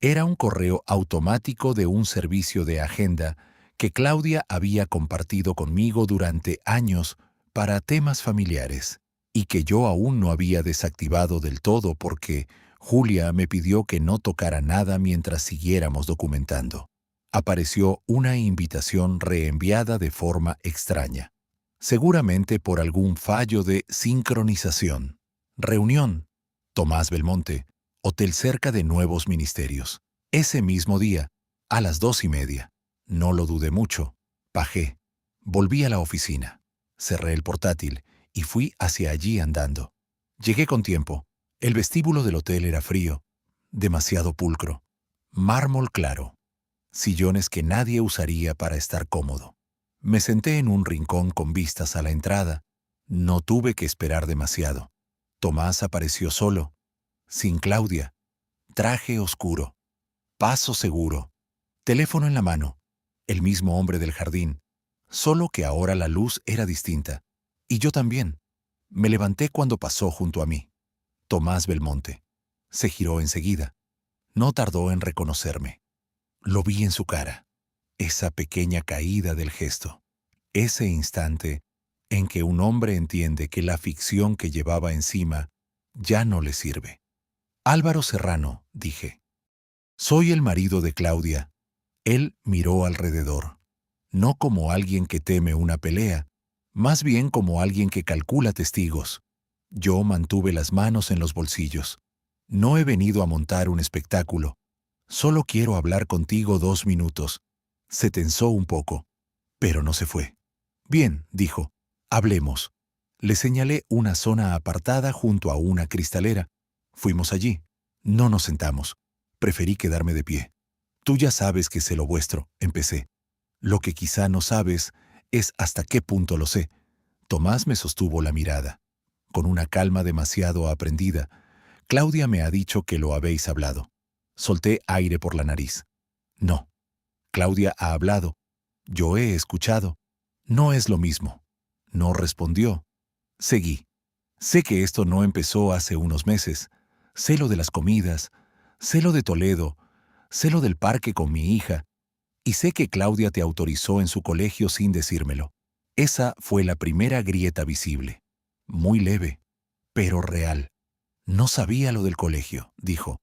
Era un correo automático de un servicio de agenda que Claudia había compartido conmigo durante años para temas familiares y que yo aún no había desactivado del todo porque Julia me pidió que no tocara nada mientras siguiéramos documentando. Apareció una invitación reenviada de forma extraña, seguramente por algún fallo de sincronización. Reunión. Tomás Belmonte, hotel cerca de Nuevos Ministerios. Ese mismo día, a las 2:30. No lo dudé mucho. Bajé. Volví a la oficina. Cerré el portátil y fui hacia allí andando. Llegué con tiempo. El vestíbulo del hotel era frío, demasiado pulcro, mármol claro, sillones que nadie usaría para estar cómodo. Me senté en un rincón con vistas a la entrada. No tuve que esperar demasiado. Tomás apareció solo, sin Claudia, traje oscuro, paso seguro, teléfono en la mano, el mismo hombre del jardín, solo que ahora la luz era distinta. Y yo también. Me levanté cuando pasó junto a mí. Tomás Belmonte. Se giró enseguida. No tardó en reconocerme. Lo vi en su cara. Esa pequeña caída del gesto. Ese instante en que un hombre entiende que la ficción que llevaba encima ya no le sirve. Álvaro Serrano, dije. Soy el marido de Claudia. Él miró alrededor. No como alguien que teme una pelea, más bien como alguien que calcula testigos. Yo mantuve las manos en los bolsillos. No he venido a montar un espectáculo. Solo quiero hablar contigo 2 minutos. Se tensó un poco, pero no se fue. Bien, dijo, hablemos. Le señalé una zona apartada junto a una cristalera. Fuimos allí. No nos sentamos. Preferí quedarme de pie. Tú ya sabes que sé lo vuestro, empecé. Lo que quizá no sabes es hasta qué punto lo sé. Tomás me sostuvo la mirada. Con una calma demasiado aprendida, Claudia me ha dicho que lo habéis hablado. Solté aire por la nariz. No. Claudia ha hablado. Yo he escuchado. No es lo mismo. No respondió. Seguí. Sé que esto no empezó hace unos meses. Sé lo de las comidas. Sé lo de Toledo. Sé lo del parque con mi hija. Y sé que Claudia te autorizó en su colegio sin decírmelo. Esa fue la primera grieta visible. Muy leve, pero real. No sabía lo del colegio, dijo.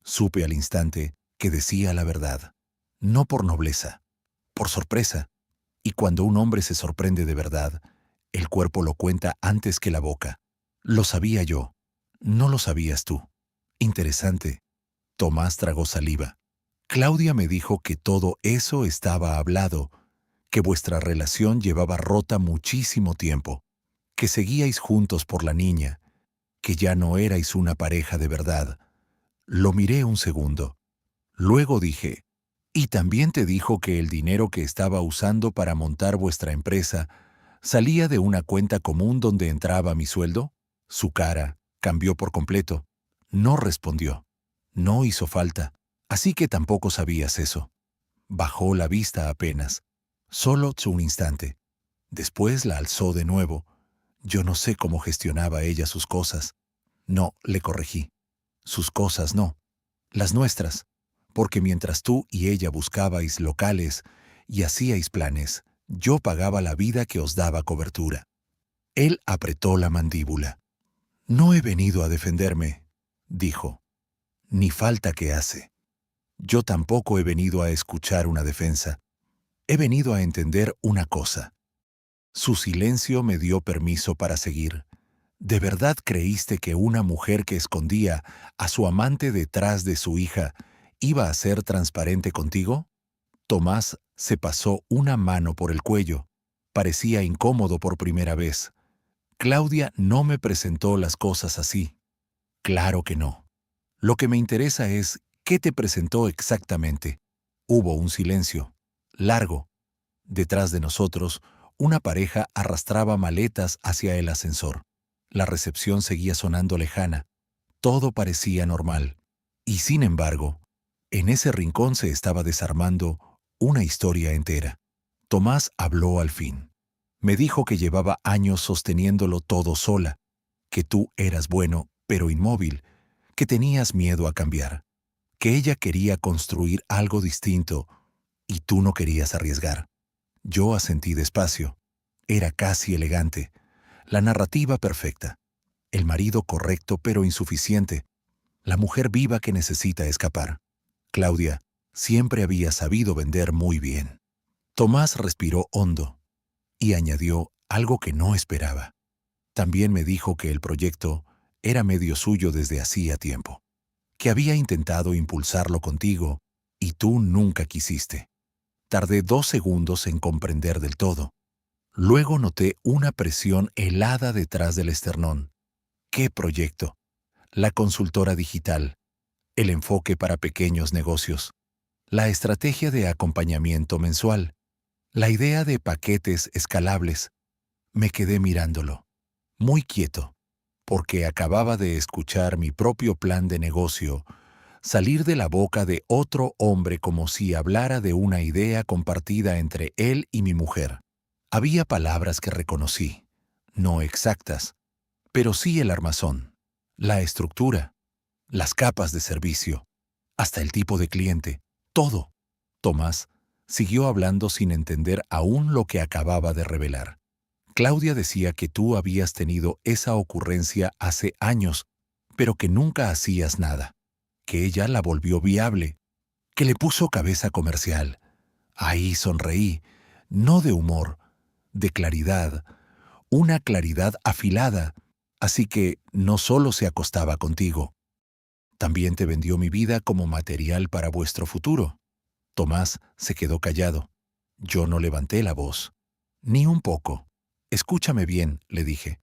Supe al instante que decía la verdad. No por nobleza, por sorpresa. Y cuando un hombre se sorprende de verdad, el cuerpo lo cuenta antes que la boca. Lo sabía yo. No lo sabías tú. Interesante. Tomás tragó saliva. Claudia me dijo que todo eso estaba hablado, que vuestra relación llevaba rota muchísimo tiempo, que seguíais juntos por la niña, que ya no erais una pareja de verdad. Lo miré un segundo. Luego dije, ¿y también te dijo que el dinero que estaba usando para montar vuestra empresa salía de una cuenta común donde entraba mi sueldo? Su cara cambió por completo. No respondió. No hizo falta. Así que tampoco sabías eso. Bajó la vista apenas. Solo un instante. Después la alzó de nuevo. Yo no sé cómo gestionaba ella sus cosas. No, le corregí. Sus cosas no. Las nuestras. Porque mientras tú y ella buscabais locales y hacíais planes, yo pagaba la vida que os daba cobertura. Él apretó la mandíbula. No he venido a defenderme, dijo. Ni falta que hace. Yo tampoco he venido a escuchar una defensa. He venido a entender una cosa. Su silencio me dio permiso para seguir. ¿De verdad creíste que una mujer que escondía a su amante detrás de su hija iba a ser transparente contigo? Tomás se pasó una mano por el cuello. Parecía incómodo por primera vez. Claudia no me presentó las cosas así. Claro que no. Lo que me interesa es qué te presentó exactamente. Hubo un silencio, largo. Detrás de nosotros, una pareja arrastraba maletas hacia el ascensor. La recepción seguía sonando lejana. Todo parecía normal. Y sin embargo, en ese rincón se estaba desarmando una historia entera. Tomás habló al fin. Me dijo que llevaba años sosteniéndolo todo sola, que tú eras bueno, pero inmóvil, que tenías miedo a cambiar, que ella quería construir algo distinto y tú no querías arriesgar. Yo asentí despacio. Era casi elegante, la narrativa perfecta, el marido correcto pero insuficiente, la mujer viva que necesita escapar. Claudia siempre había sabido vender muy bien. Tomás respiró hondo y añadió algo que no esperaba. También me dijo que el proyecto era medio suyo desde hacía tiempo, que había intentado impulsarlo contigo y tú nunca quisiste. Tardé 2 segundos en comprender del todo. Luego noté una presión helada detrás del esternón. ¿Qué proyecto? La consultora digital, el enfoque para pequeños negocios, la estrategia de acompañamiento mensual, la idea de paquetes escalables. Me quedé mirándolo, muy quieto, porque acababa de escuchar mi propio plan de negocio salir de la boca de otro hombre como si hablara de una idea compartida entre él y mi mujer. Había palabras que reconocí, no exactas, pero sí el armazón, la estructura, las capas de servicio, hasta el tipo de cliente, todo. Tomás siguió hablando sin entender aún lo que acababa de revelar. Claudia decía que tú habías tenido esa ocurrencia hace años, pero que nunca hacías nada, que ella la volvió viable, que le puso cabeza comercial. Ahí sonreí, no de humor, de claridad, una claridad afilada, así que no solo se acostaba contigo, también te vendió mi vida como material para vuestro futuro. Tomás se quedó callado. Yo no levanté la voz. Ni un poco. Escúchame bien, le dije.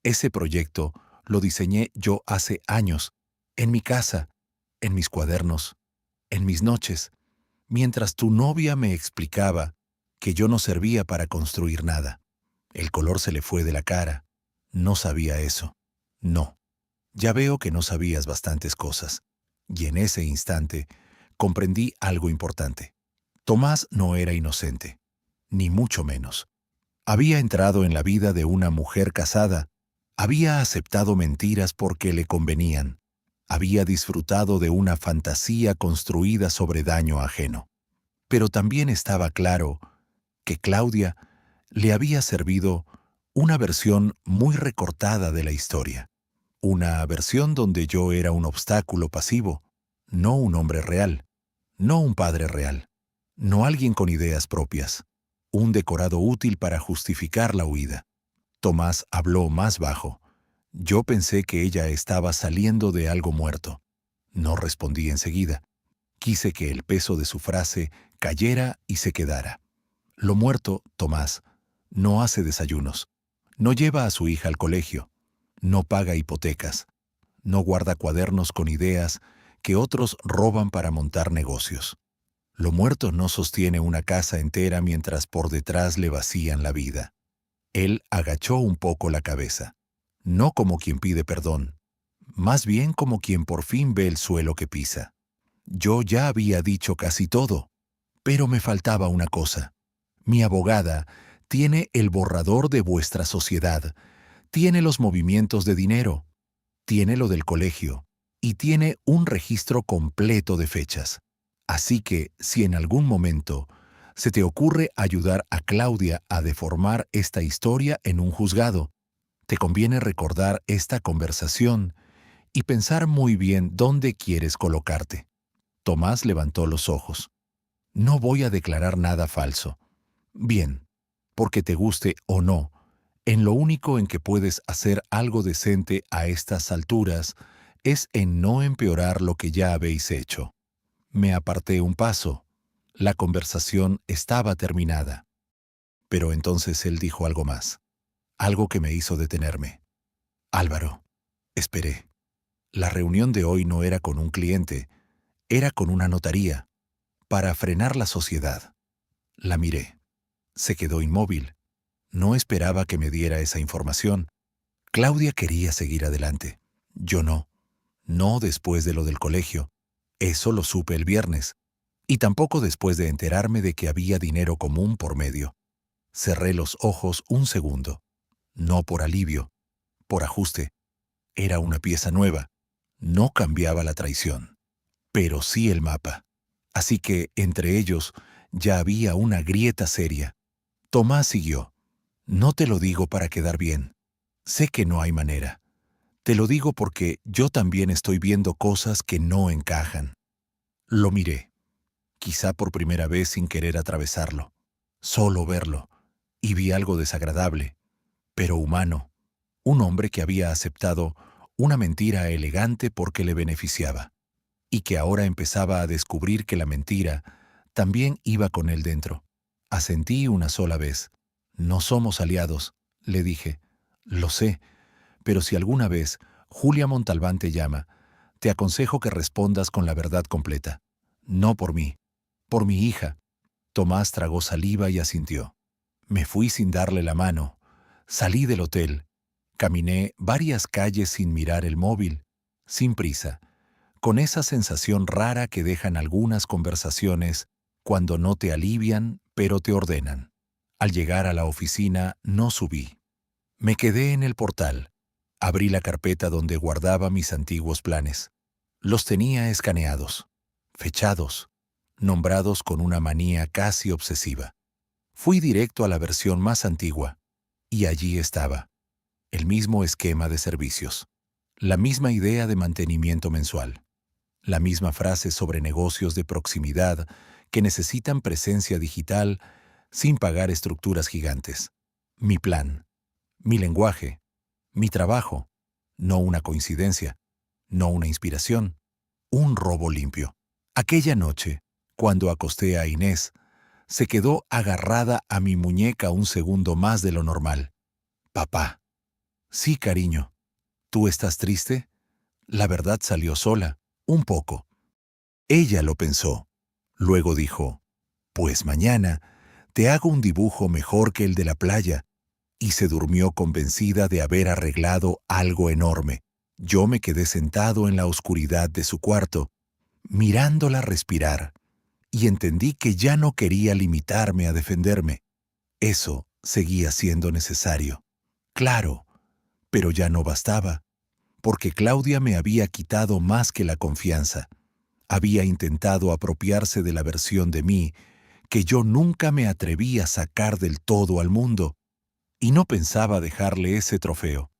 Ese proyecto lo diseñé yo hace años, en mi casa, en mis cuadernos, en mis noches, mientras tu novia me explicaba que yo no servía para construir nada. El color se le fue de la cara. No sabía eso. No. Ya veo que no sabías bastantes cosas. Y en ese instante comprendí algo importante. Tomás no era inocente, ni mucho menos. Había entrado en la vida de una mujer casada, había aceptado mentiras porque le convenían, había disfrutado de una fantasía construida sobre daño ajeno. Pero también estaba claro que Claudia le había servido una versión muy recortada de la historia, una versión donde yo era un obstáculo pasivo, no un hombre real, no un padre real, no alguien con ideas propias, un decorado útil para justificar la huida. Tomás habló más bajo. Yo pensé que ella estaba saliendo de algo muerto. No respondí enseguida. Quise que el peso de su frase cayera y se quedara. Lo muerto, Tomás, no hace desayunos, no lleva a su hija al colegio, no paga hipotecas, no guarda cuadernos con ideas que otros roban para montar negocios. Lo muerto no sostiene una casa entera mientras por detrás le vacían la vida. Él agachó un poco la cabeza, no como quien pide perdón, más bien como quien por fin ve el suelo que pisa. Yo ya había dicho casi todo, pero me faltaba una cosa. Mi abogada tiene el borrador de vuestra sociedad, tiene los movimientos de dinero, tiene lo del colegio y tiene un registro completo de fechas. Así que, si en algún momento se te ocurre ayudar a Claudia a deformar esta historia en un juzgado, te conviene recordar esta conversación y pensar muy bien dónde quieres colocarte. Tomás levantó los ojos. No voy a declarar nada falso. Bien, porque te guste o no, en lo único en que puedes hacer algo decente a estas alturas es en no empeorar lo que ya habéis hecho. Me aparté un paso. La conversación estaba terminada. Pero entonces él dijo algo más, algo que me hizo detenerme. Álvaro, esperé. La reunión de hoy no era con un cliente, era con una notaría, para frenar la sociedad. La miré. Se quedó inmóvil. No esperaba que me diera esa información. Claudia quería seguir adelante. Yo no. No después de lo del colegio. Eso lo supe el viernes, y tampoco después de enterarme de que había dinero común por medio. Cerré los ojos un segundo. No por alivio, por ajuste. Era una pieza nueva. No cambiaba la traición, pero sí el mapa. Así que, entre ellos, ya había una grieta seria. Tomás siguió. No te lo digo para quedar bien. Sé que no hay manera. Te lo digo porque yo también estoy viendo cosas que no encajan. Lo miré, quizá por primera vez sin querer atravesarlo. Solo verlo. Y vi algo desagradable, pero humano. Un hombre que había aceptado una mentira elegante porque le beneficiaba, y que ahora empezaba a descubrir que la mentira también iba con él dentro. Asentí una sola vez. No somos aliados, le dije. Lo sé, pero si alguna vez Julia Montalbán te llama, te aconsejo que respondas con la verdad completa. No por mí, por mi hija. Tomás tragó saliva y asintió. Me fui sin darle la mano. Salí del hotel. Caminé varias calles sin mirar el móvil, sin prisa, con esa sensación rara que dejan algunas conversaciones cuando no te alivian, pero te ordenan. Al llegar a la oficina, no subí. Me quedé en el portal. Abrí la carpeta donde guardaba mis antiguos planes. Los tenía escaneados, fechados, nombrados con una manía casi obsesiva. Fui directo a la versión más antigua, y allí estaba, el mismo esquema de servicios, la misma idea de mantenimiento mensual, la misma frase sobre negocios de proximidad que necesitan presencia digital sin pagar estructuras gigantes. Mi plan, mi lenguaje, mi trabajo, no una coincidencia, no una inspiración, un robo limpio. Aquella noche, cuando acosté a Inés, se quedó agarrada a mi muñeca un segundo más de lo normal. Papá. Sí, cariño. ¿Tú estás triste? La verdad salió sola, un poco. Ella lo pensó. Luego dijo, pues mañana te hago un dibujo mejor que el de la playa. Y se durmió convencida de haber arreglado algo enorme. Yo me quedé sentado en la oscuridad de su cuarto, mirándola respirar, y entendí que ya no quería limitarme a defenderme. Eso seguía siendo necesario. Claro, pero ya no bastaba, porque Claudia me había quitado más que la confianza. Había intentado apropiarse de la versión de mí que yo nunca me atreví a sacar del todo al mundo, y no pensaba dejarle ese trofeo.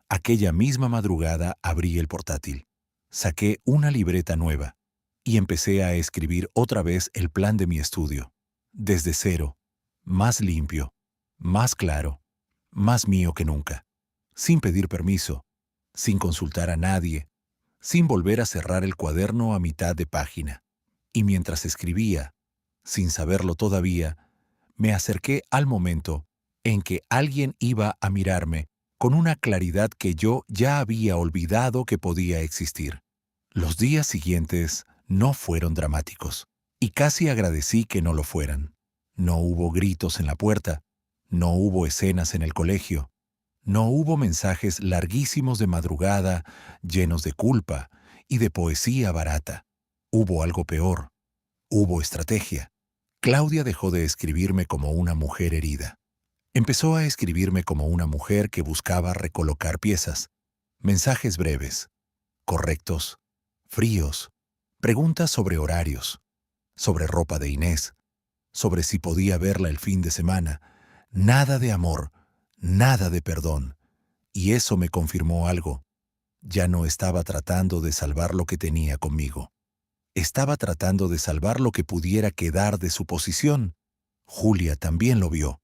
Aquella misma madrugada abrí el portátil, saqué una libreta nueva y empecé a escribir otra vez el plan de mi estudio, desde cero, más limpio, más claro, más mío que nunca, sin pedir permiso, sin consultar a nadie, sin volver a cerrar el cuaderno a mitad de página. Y mientras escribía, sin saberlo todavía, me acerqué al momento en que alguien iba a mirarme con una claridad que yo ya había olvidado que podía existir. Los días siguientes no fueron dramáticos, y casi agradecí que no lo fueran. No hubo gritos en la puerta, no hubo escenas en el colegio, no hubo mensajes larguísimos de madrugada llenos de culpa y de poesía barata. Hubo algo peor, hubo estrategia. Claudia dejó de escribirme como una mujer herida. Empezó a escribirme como una mujer que buscaba recolocar piezas, mensajes breves, correctos, fríos, preguntas sobre horarios, sobre ropa de Inés, sobre si podía verla el fin de semana, nada de amor, nada de perdón. Y eso me confirmó algo. Ya no estaba tratando de salvar lo que tenía conmigo. Estaba tratando de salvar lo que pudiera quedar de su posición. Julia también lo vio.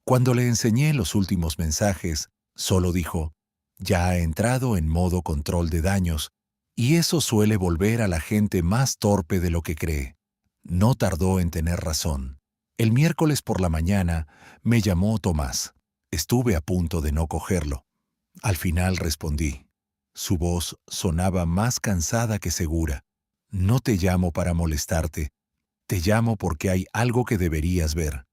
Cuando le enseñé los últimos mensajes, solo dijo, ya ha entrado en modo control de daños, y eso suele volver a la gente más torpe de lo que cree. No tardó en tener razón. El miércoles por la mañana me llamó Tomás. Estuve a punto de no cogerlo. Al final respondí. Su voz sonaba más cansada que segura. No te llamo para molestarte. Te llamo porque hay algo que deberías ver.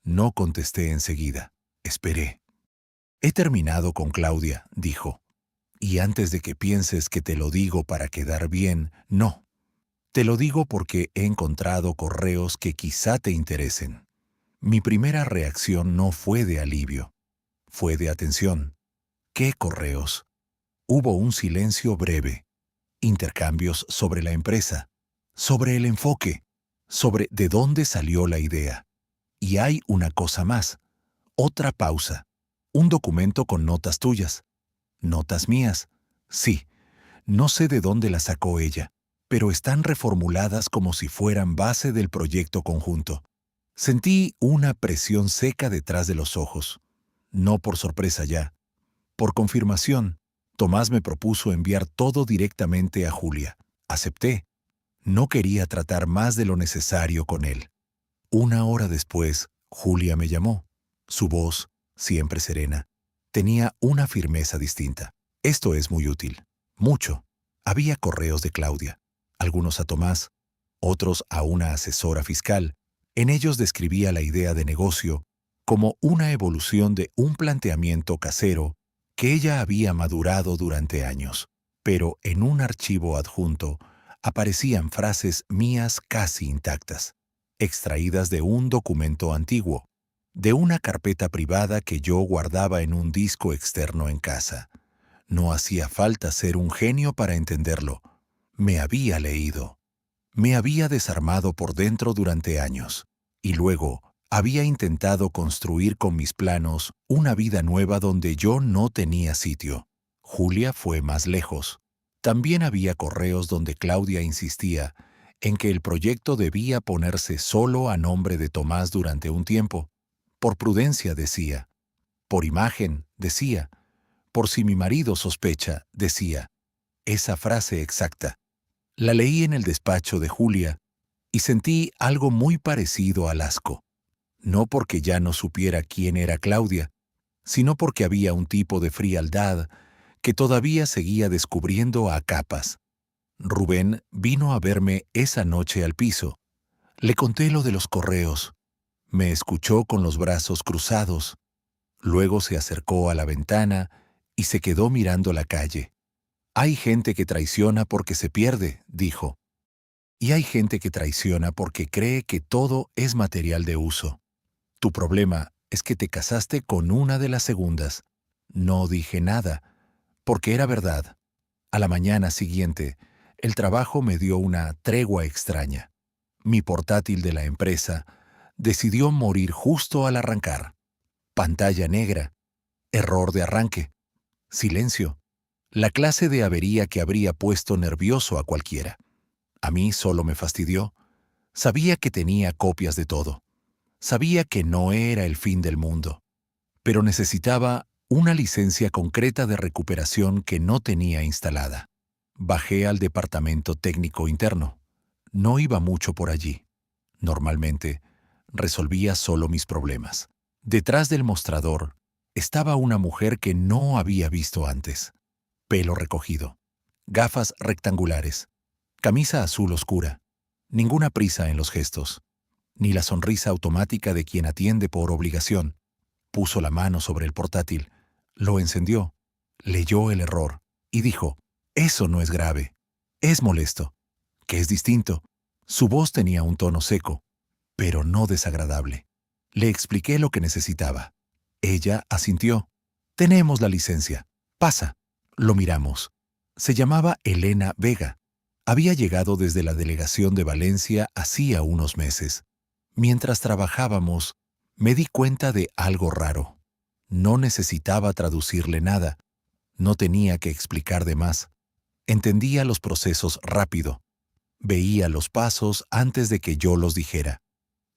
No contesté enseguida. Esperé. He terminado con Claudia, dijo. Y antes de que pienses que te lo digo para quedar bien, no. Te lo digo porque he encontrado correos que quizá te interesen. Mi primera reacción no fue de alivio, fue de atención. ¿Qué correos? Hubo un silencio breve, intercambios sobre la empresa, sobre el enfoque, sobre de dónde salió la idea. Y hay una cosa más, otra pausa, un documento con notas tuyas. Notas mías. Sí, no sé de dónde las sacó ella, pero están reformuladas como si fueran base del proyecto conjunto. Sentí una presión seca detrás de los ojos. No por sorpresa ya. Por confirmación, Tomás me propuso enviar todo directamente a Julia. Acepté. No quería tratar más de lo necesario con él. Una hora después, Julia me llamó. Su voz, siempre serena, tenía una firmeza distinta. Esto es muy útil. Mucho. Había correos de Claudia, algunos a Tomás, otros a una asesora fiscal. En ellos describía la idea de negocio como una evolución de un planteamiento casero que ella había madurado durante años. Pero en un archivo adjunto aparecían frases mías casi intactas, extraídas de un documento antiguo, de una carpeta privada que yo guardaba en un disco externo en casa. No hacía falta ser un genio para entenderlo. Me había leído. Me había desarmado por dentro durante años. Y luego había intentado construir con mis planos una vida nueva donde yo no tenía sitio. Julia fue más lejos. También había correos donde Claudia insistía en que el proyecto debía ponerse solo a nombre de Tomás durante un tiempo. Por prudencia, decía. Por imagen, decía. Por si mi marido sospecha, decía. Esa frase exacta. La leí en el despacho de Julia y sentí algo muy parecido al asco. No porque ya no supiera quién era Claudia, sino porque había un tipo de frialdad que todavía seguía descubriendo a capas. Rubén vino a verme esa noche al piso. Le conté lo de los correos. Me escuchó con los brazos cruzados. Luego se acercó a la ventana y se quedó mirando la calle. Hay gente que traiciona porque se pierde, dijo. Y hay gente que traiciona porque cree que todo es material de uso. Tu problema es que te casaste con una de las segundas. No dije nada, porque era verdad. A la mañana siguiente, el trabajo me dio una tregua extraña. Mi portátil de la empresa decidió morir justo al arrancar. Pantalla negra. Error de arranque. Silencio. La clase de avería que habría puesto nervioso a cualquiera. A mí solo me fastidió. Sabía que tenía copias de todo. Sabía que no era el fin del mundo. Pero necesitaba una licencia concreta de recuperación que no tenía instalada. Bajé al departamento técnico interno. No iba mucho por allí. Normalmente, resolvía solo mis problemas. Detrás del mostrador estaba una mujer que no había visto antes. Pelo recogido, gafas rectangulares, camisa azul oscura, ninguna prisa en los gestos, ni la sonrisa automática de quien atiende por obligación. Puso la mano sobre el portátil, lo encendió, leyó el error y dijo, «Eso no es grave, es molesto, que es distinto». Su voz tenía un tono seco, pero no desagradable. Le expliqué lo que necesitaba. Ella asintió. «Tenemos la licencia. Pasa». Lo miramos. Se llamaba Elena Vega. Había llegado desde la delegación de Valencia hacía unos meses. Mientras trabajábamos, me di cuenta de algo raro. No necesitaba traducirle nada. No tenía que explicar de más. Entendía los procesos rápido. Veía los pasos antes de que yo los dijera.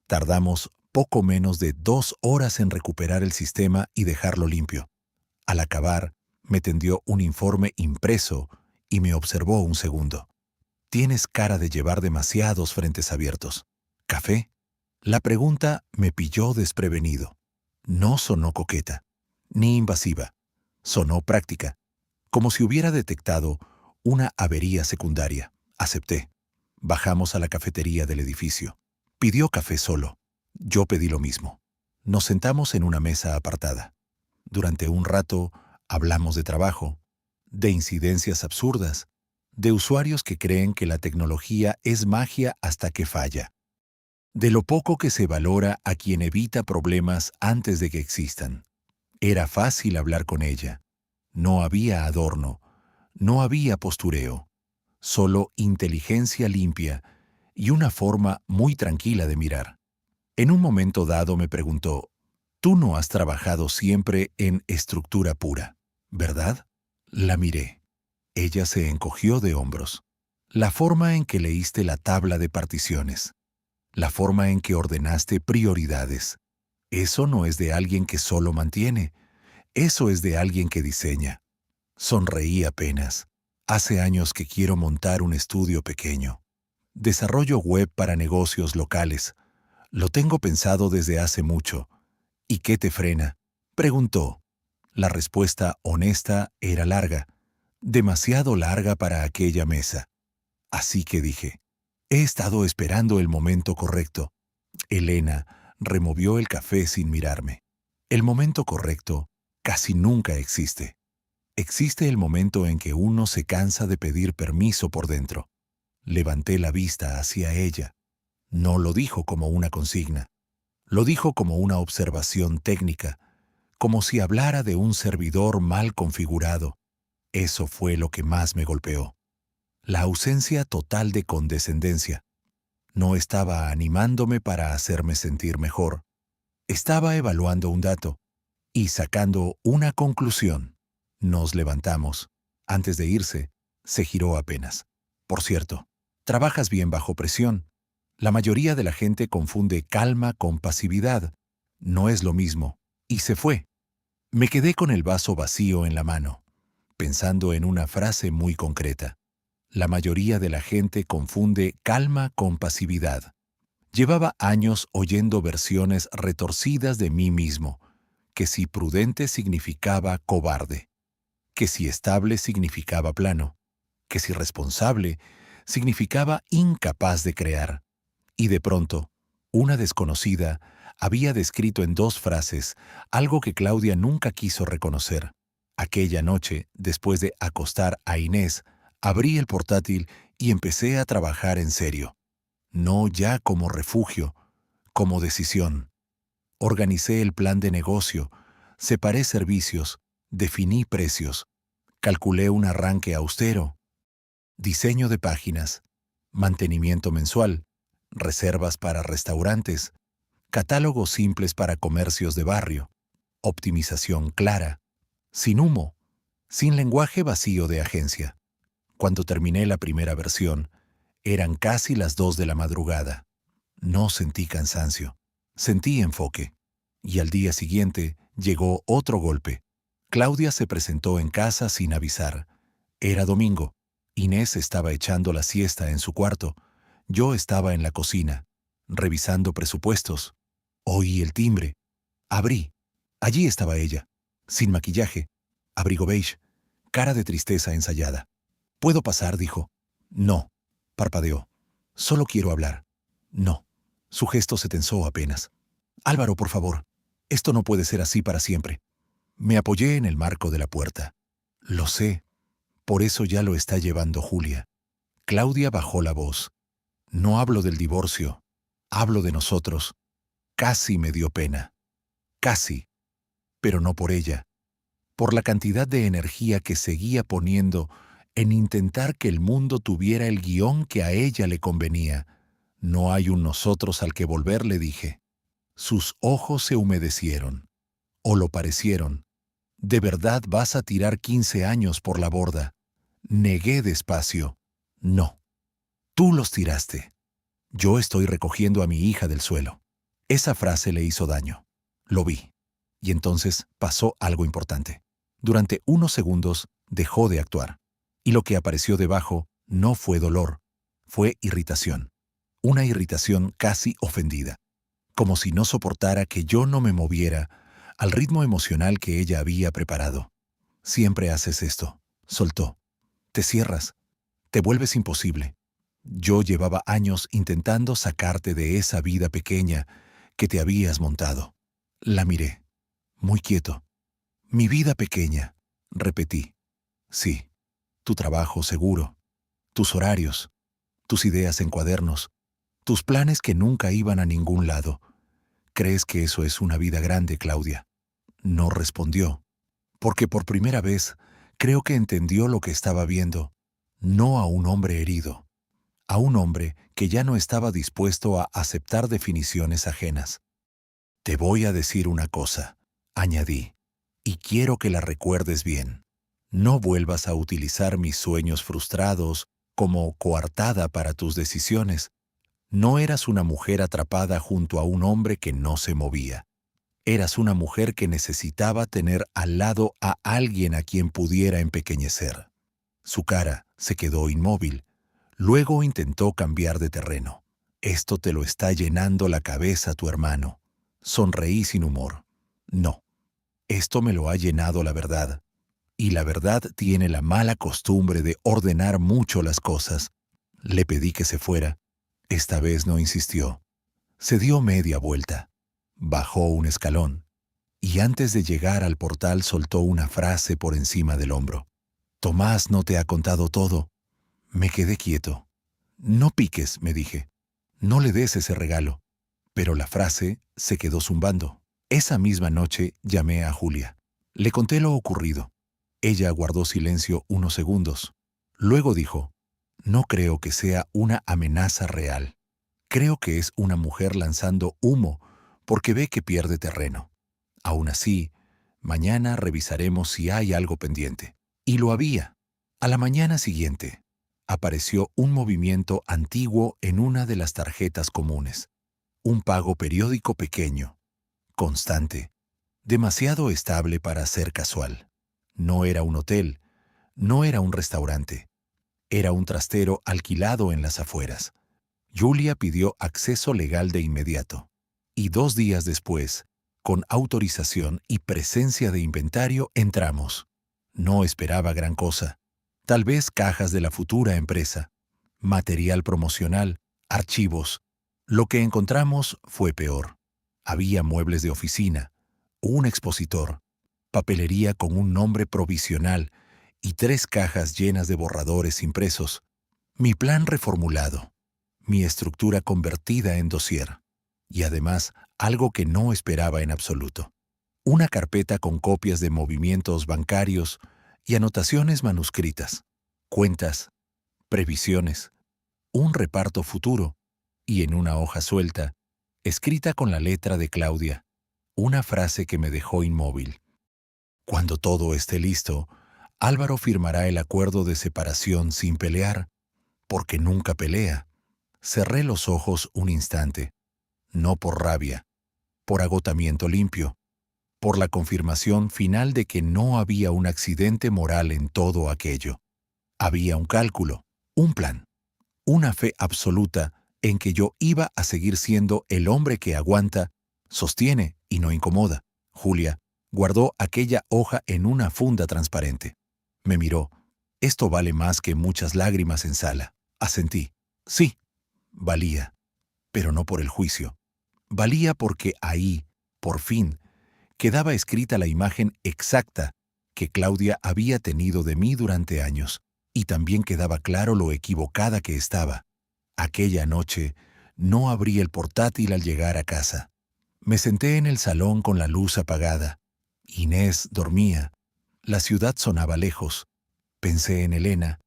Tardamos poco menos de 2 horas en recuperar el sistema y dejarlo limpio. Al acabar, me tendió un informe impreso y me observó un segundo. «Tienes cara de llevar demasiados frentes abiertos. ¿Café?» La pregunta me pilló desprevenido. No sonó coqueta, ni invasiva. Sonó práctica, como si hubiera detectado una avería secundaria. Acepté. Bajamos a la cafetería del edificio. Pidió café solo. Yo pedí lo mismo. Nos sentamos en una mesa apartada. Durante un rato hablamos de trabajo, de incidencias absurdas, de usuarios que creen que la tecnología es magia hasta que falla, de lo poco que se valora a quien evita problemas antes de que existan. Era fácil hablar con ella. No había adorno, no había postureo, solo inteligencia limpia y una forma muy tranquila de mirar. En un momento dado me preguntó, «Tú no has trabajado siempre en estructura pura, ¿verdad?». La miré. Ella se encogió de hombros. La forma en que leíste la tabla de particiones, la forma en que ordenaste prioridades, eso no es de alguien que solo mantiene, eso es de alguien que diseña. Sonreí apenas. Hace años que quiero montar un estudio pequeño. Desarrollo web para negocios locales. Lo tengo pensado desde hace mucho. ¿Y qué te frena?, preguntó. La respuesta honesta era larga, demasiado larga para aquella mesa. Así que dije, he estado esperando el momento correcto. Elena removió el café sin mirarme. El momento correcto casi nunca existe. Existe el momento en que uno se cansa de pedir permiso por dentro. Levanté la vista hacia ella. No lo dijo como una consigna. Lo dijo como una observación técnica, como si hablara de un servidor mal configurado. Eso fue lo que más me golpeó. La ausencia total de condescendencia. No estaba animándome para hacerme sentir mejor. Estaba evaluando un dato y sacando una conclusión. Nos levantamos. Antes de irse, se giró apenas. Por cierto, trabajas bien bajo presión. La mayoría de la gente confunde calma con pasividad. No es lo mismo. Y se fue. Me quedé con el vaso vacío en la mano, pensando en una frase muy concreta. La mayoría de la gente confunde calma con pasividad. Llevaba años oyendo versiones retorcidas de mí mismo, que si prudente significaba cobarde, que si estable significaba plano, que si responsable significaba incapaz de crear. Y de pronto, una desconocida había descrito en 2 frases algo que Claudia nunca quiso reconocer. Aquella noche, después de acostar a Inés, abrí el portátil y empecé a trabajar en serio. No ya como refugio, como decisión. Organicé el plan de negocio, separé servicios, definí precios, calculé un arranque austero, diseño de páginas, mantenimiento mensual, reservas para restaurantes, catálogos simples para comercios de barrio, optimización clara, sin humo, sin lenguaje vacío de agencia. Cuando terminé la primera versión, eran casi las 2 de la madrugada. No sentí cansancio, sentí enfoque. Y al día siguiente llegó otro golpe. Claudia se presentó en casa sin avisar. Era domingo. Inés estaba echando la siesta en su cuarto. Yo estaba en la cocina, revisando presupuestos. Oí el timbre. Abrí. Allí estaba ella, sin maquillaje, abrigo beige, cara de tristeza ensayada. «¿Puedo pasar?», dijo. «No», parpadeó. «Solo quiero hablar». «No». Su gesto se tensó apenas. «Álvaro, por favor. Esto no puede ser así para siempre». Me apoyé en el marco de la puerta. «Lo sé. Por eso ya lo está llevando Julia». Claudia bajó la voz. «No hablo del divorcio. Hablo de nosotros». Casi me dio pena. Casi. Pero no por ella. Por la cantidad de energía que seguía poniendo en intentar que el mundo tuviera el guión que a ella le convenía. «No hay un nosotros al que volver», le dije. Sus ojos se humedecieron. O lo parecieron. «¿De verdad vas a tirar 15 años por la borda?». Negué despacio. «No. Tú los tiraste. Yo estoy recogiendo a mi hija del suelo». Esa frase le hizo daño. Lo vi. Y entonces pasó algo importante. Durante unos segundos dejó de actuar. Y lo que apareció debajo no fue dolor, fue irritación. Una irritación casi ofendida. Como si no soportara que yo no me moviera al ritmo emocional que ella había preparado. «Siempre haces esto», soltó. «Te cierras, te vuelves imposible. Yo llevaba años intentando sacarte de esa vida pequeña que te habías montado». La miré, muy quieto. «Mi vida pequeña», repetí. «Sí, tu trabajo seguro». tus horarios, tus ideas en cuadernos, tus planes que nunca iban a ningún lado. ¿Crees que eso es una vida grande, Claudia? No respondió, porque por primera vez creo que entendió lo que estaba viendo, no a un hombre herido, a un hombre que ya no estaba dispuesto a aceptar definiciones ajenas. Te voy a decir una cosa, añadí, y quiero que la recuerdes bien. No vuelvas a utilizar mis sueños frustrados como coartada para tus decisiones. No eras una mujer atrapada junto a un hombre que no se movía. Eras una mujer que necesitaba tener al lado a alguien a quien pudiera empequeñecer. Su cara se quedó inmóvil. Luego intentó cambiar de terreno. Esto te lo está llenando la cabeza tu hermano. Sonreí sin humor. No, esto me lo ha llenado la verdad. Y la verdad tiene la mala costumbre de ordenar mucho las cosas. Le pedí que se fuera. Esta vez no insistió. Se dio media vuelta. Bajó un escalón. Y antes de llegar al portal soltó una frase por encima del hombro. Tomás no te ha contado todo. Me quedé quieto. No piques, me dije. No le des ese regalo. Pero la frase se quedó zumbando. Esa misma noche llamé a Julia. Le conté lo ocurrido. Ella guardó silencio unos segundos. Luego dijo, no creo que sea una amenaza real. Creo que es una mujer lanzando humo porque ve que pierde terreno. Aún así, mañana revisaremos si hay algo pendiente. Y lo había. A la mañana siguiente, apareció un movimiento antiguo en una de las tarjetas comunes. Un pago periódico pequeño, constante, demasiado estable para ser casual. No era un hotel, no era un restaurante. Era un trastero alquilado en las afueras. Julia pidió acceso legal de inmediato. Y 2 días después, con autorización y presencia de inventario, entramos. No esperaba gran cosa. Tal vez cajas de la futura empresa, material promocional, archivos. Lo que encontramos fue peor. Había muebles de oficina, un expositor, papelería con un nombre provisional y 3 cajas llenas de borradores impresos. Mi plan reformulado, mi estructura convertida en dossier. Y además, algo que no esperaba en absoluto. Una carpeta con copias de movimientos bancarios y anotaciones manuscritas, cuentas, previsiones, un reparto futuro y en una hoja suelta, escrita con la letra de Claudia, una frase que me dejó inmóvil. Cuando todo esté listo, Álvaro firmará el acuerdo de separación sin pelear, porque nunca pelea. Cerré los ojos un instante, no por rabia, por agotamiento limpio, por la confirmación final de que no había un accidente moral en todo aquello. Había un cálculo, un plan, una fe absoluta en que yo iba a seguir siendo el hombre que aguanta, sostiene y no incomoda. Julia guardó aquella hoja en una funda transparente. Me miró. Esto vale más que muchas lágrimas en sala. Asentí. Sí, valía, pero no por el juicio. Valía porque ahí, por fin, quedaba escrita la imagen exacta que Claudia había tenido de mí durante años, y también quedaba claro lo equivocada que estaba. Aquella noche no abrí el portátil al llegar a casa. Me senté en el salón con la luz apagada. Inés dormía. La ciudad sonaba lejos. Pensé en Elena,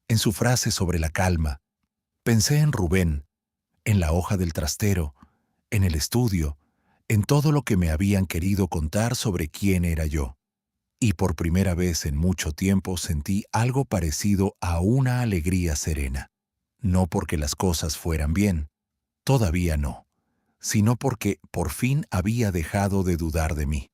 en su frase sobre la calma. Pensé en Rubén, en la hoja del trastero, en el estudio, en todo lo que me habían querido contar sobre quién era yo. Y por primera vez en mucho tiempo sentí algo parecido a una alegría serena. No porque las cosas fueran bien, todavía no, sino porque por fin había dejado de dudar de mí.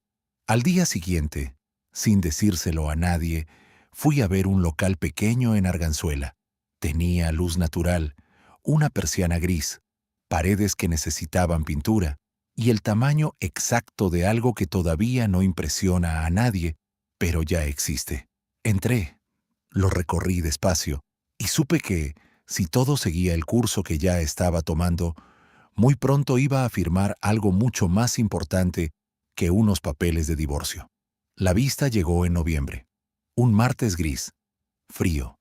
Al día siguiente, sin decírselo a nadie, fui a ver un local pequeño en Arganzuela. Tenía luz natural, una persiana gris, paredes que necesitaban pintura, y el tamaño exacto de algo que todavía no impresiona a nadie, pero ya existe. Entré, lo recorrí despacio, y supe que, si todo seguía el curso que ya estaba tomando, muy pronto iba a firmar algo mucho más importante que unos papeles de divorcio. La vista llegó en noviembre. Un martes gris, frío.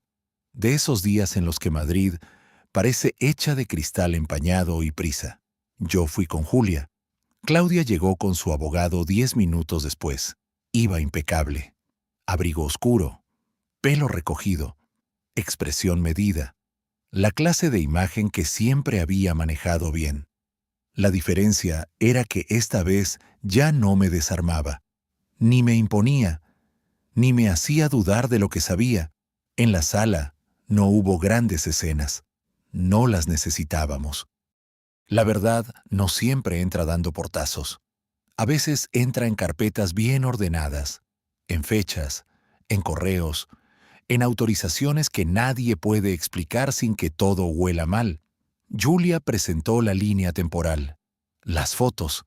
De esos días en los que Madrid parece hecha de cristal empañado y prisa. Yo fui con Julia. Claudia llegó con su abogado 10 minutos después. Iba impecable. Abrigo oscuro, pelo recogido, expresión medida. La clase de imagen que siempre había manejado bien. La diferencia era que esta vez ya no me desarmaba, ni me imponía, ni me hacía dudar de lo que sabía. En la sala no hubo grandes escenas. No las necesitábamos. La verdad no siempre entra dando portazos. A veces entra en carpetas bien ordenadas, en fechas, en correos, en autorizaciones que nadie puede explicar sin que todo huela mal. Julia presentó la línea temporal, las fotos,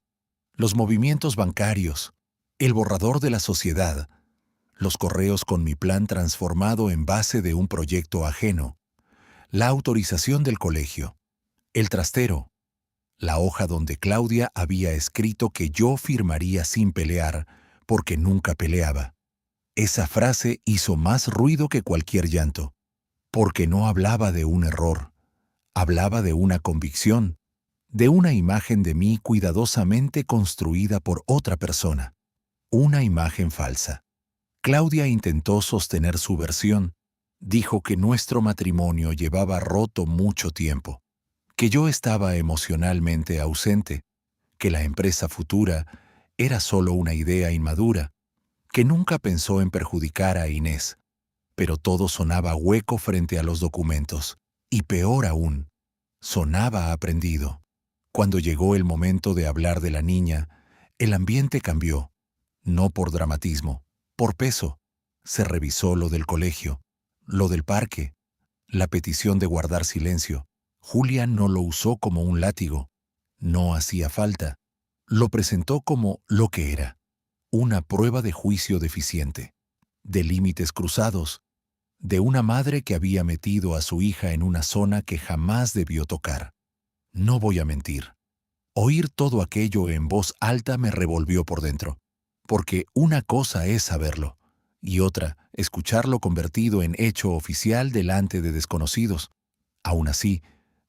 los movimientos bancarios, el borrador de la sociedad, los correos con mi plan transformado en base de un proyecto ajeno, la autorización del colegio, el trastero, la hoja donde Claudia había escrito que yo firmaría sin pelear, porque nunca peleaba. Esa frase hizo más ruido que cualquier llanto, porque no hablaba de un error, hablaba de una convicción, de una imagen de mí cuidadosamente construida por otra persona, una imagen falsa. Claudia intentó sostener su versión. Dijo que nuestro matrimonio llevaba roto mucho tiempo, que yo estaba emocionalmente ausente, que la empresa futura era solo una idea inmadura, que nunca pensó en perjudicar a Inés, pero todo sonaba hueco frente a los documentos, y peor aún, sonaba aprendido. Cuando llegó el momento de hablar de la niña, el ambiente cambió, no por dramatismo, por peso. Se revisó lo del colegio, lo del parque, la petición de guardar silencio. Julia no lo usó como un látigo, no hacía falta. Lo presentó como lo que era, una prueba de juicio deficiente, de límites cruzados, de una madre que había metido a su hija en una zona que jamás debió tocar. No voy a mentir. Oír todo aquello en voz alta me revolvió por dentro, porque una cosa es saberlo, y otra, escucharlo convertido en hecho oficial delante de desconocidos. Aún así,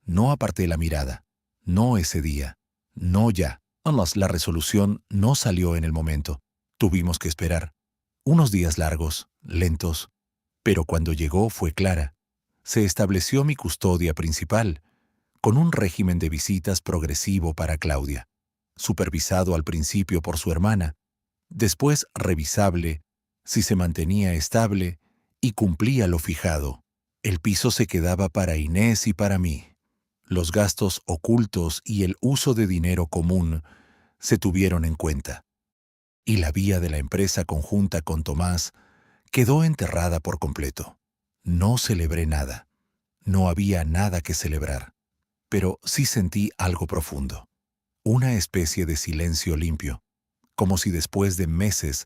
no aparté la mirada. No ese día. No ya. La resolución no salió en el momento. Tuvimos que esperar. Unos días largos, lentos, pero cuando llegó fue clara. Se estableció mi custodia principal, con un régimen de visitas progresivo para Claudia, supervisado al principio por su hermana, después revisable, si se mantenía estable y cumplía lo fijado. El piso se quedaba para Inés y para mí. Los gastos ocultos y el uso de dinero común se tuvieron en cuenta. Y la vía de la empresa conjunta con Tomás quedó enterrada por completo. No celebré nada. No había nada que celebrar. Pero sí sentí algo profundo. Una especie de silencio limpio, como si después de meses,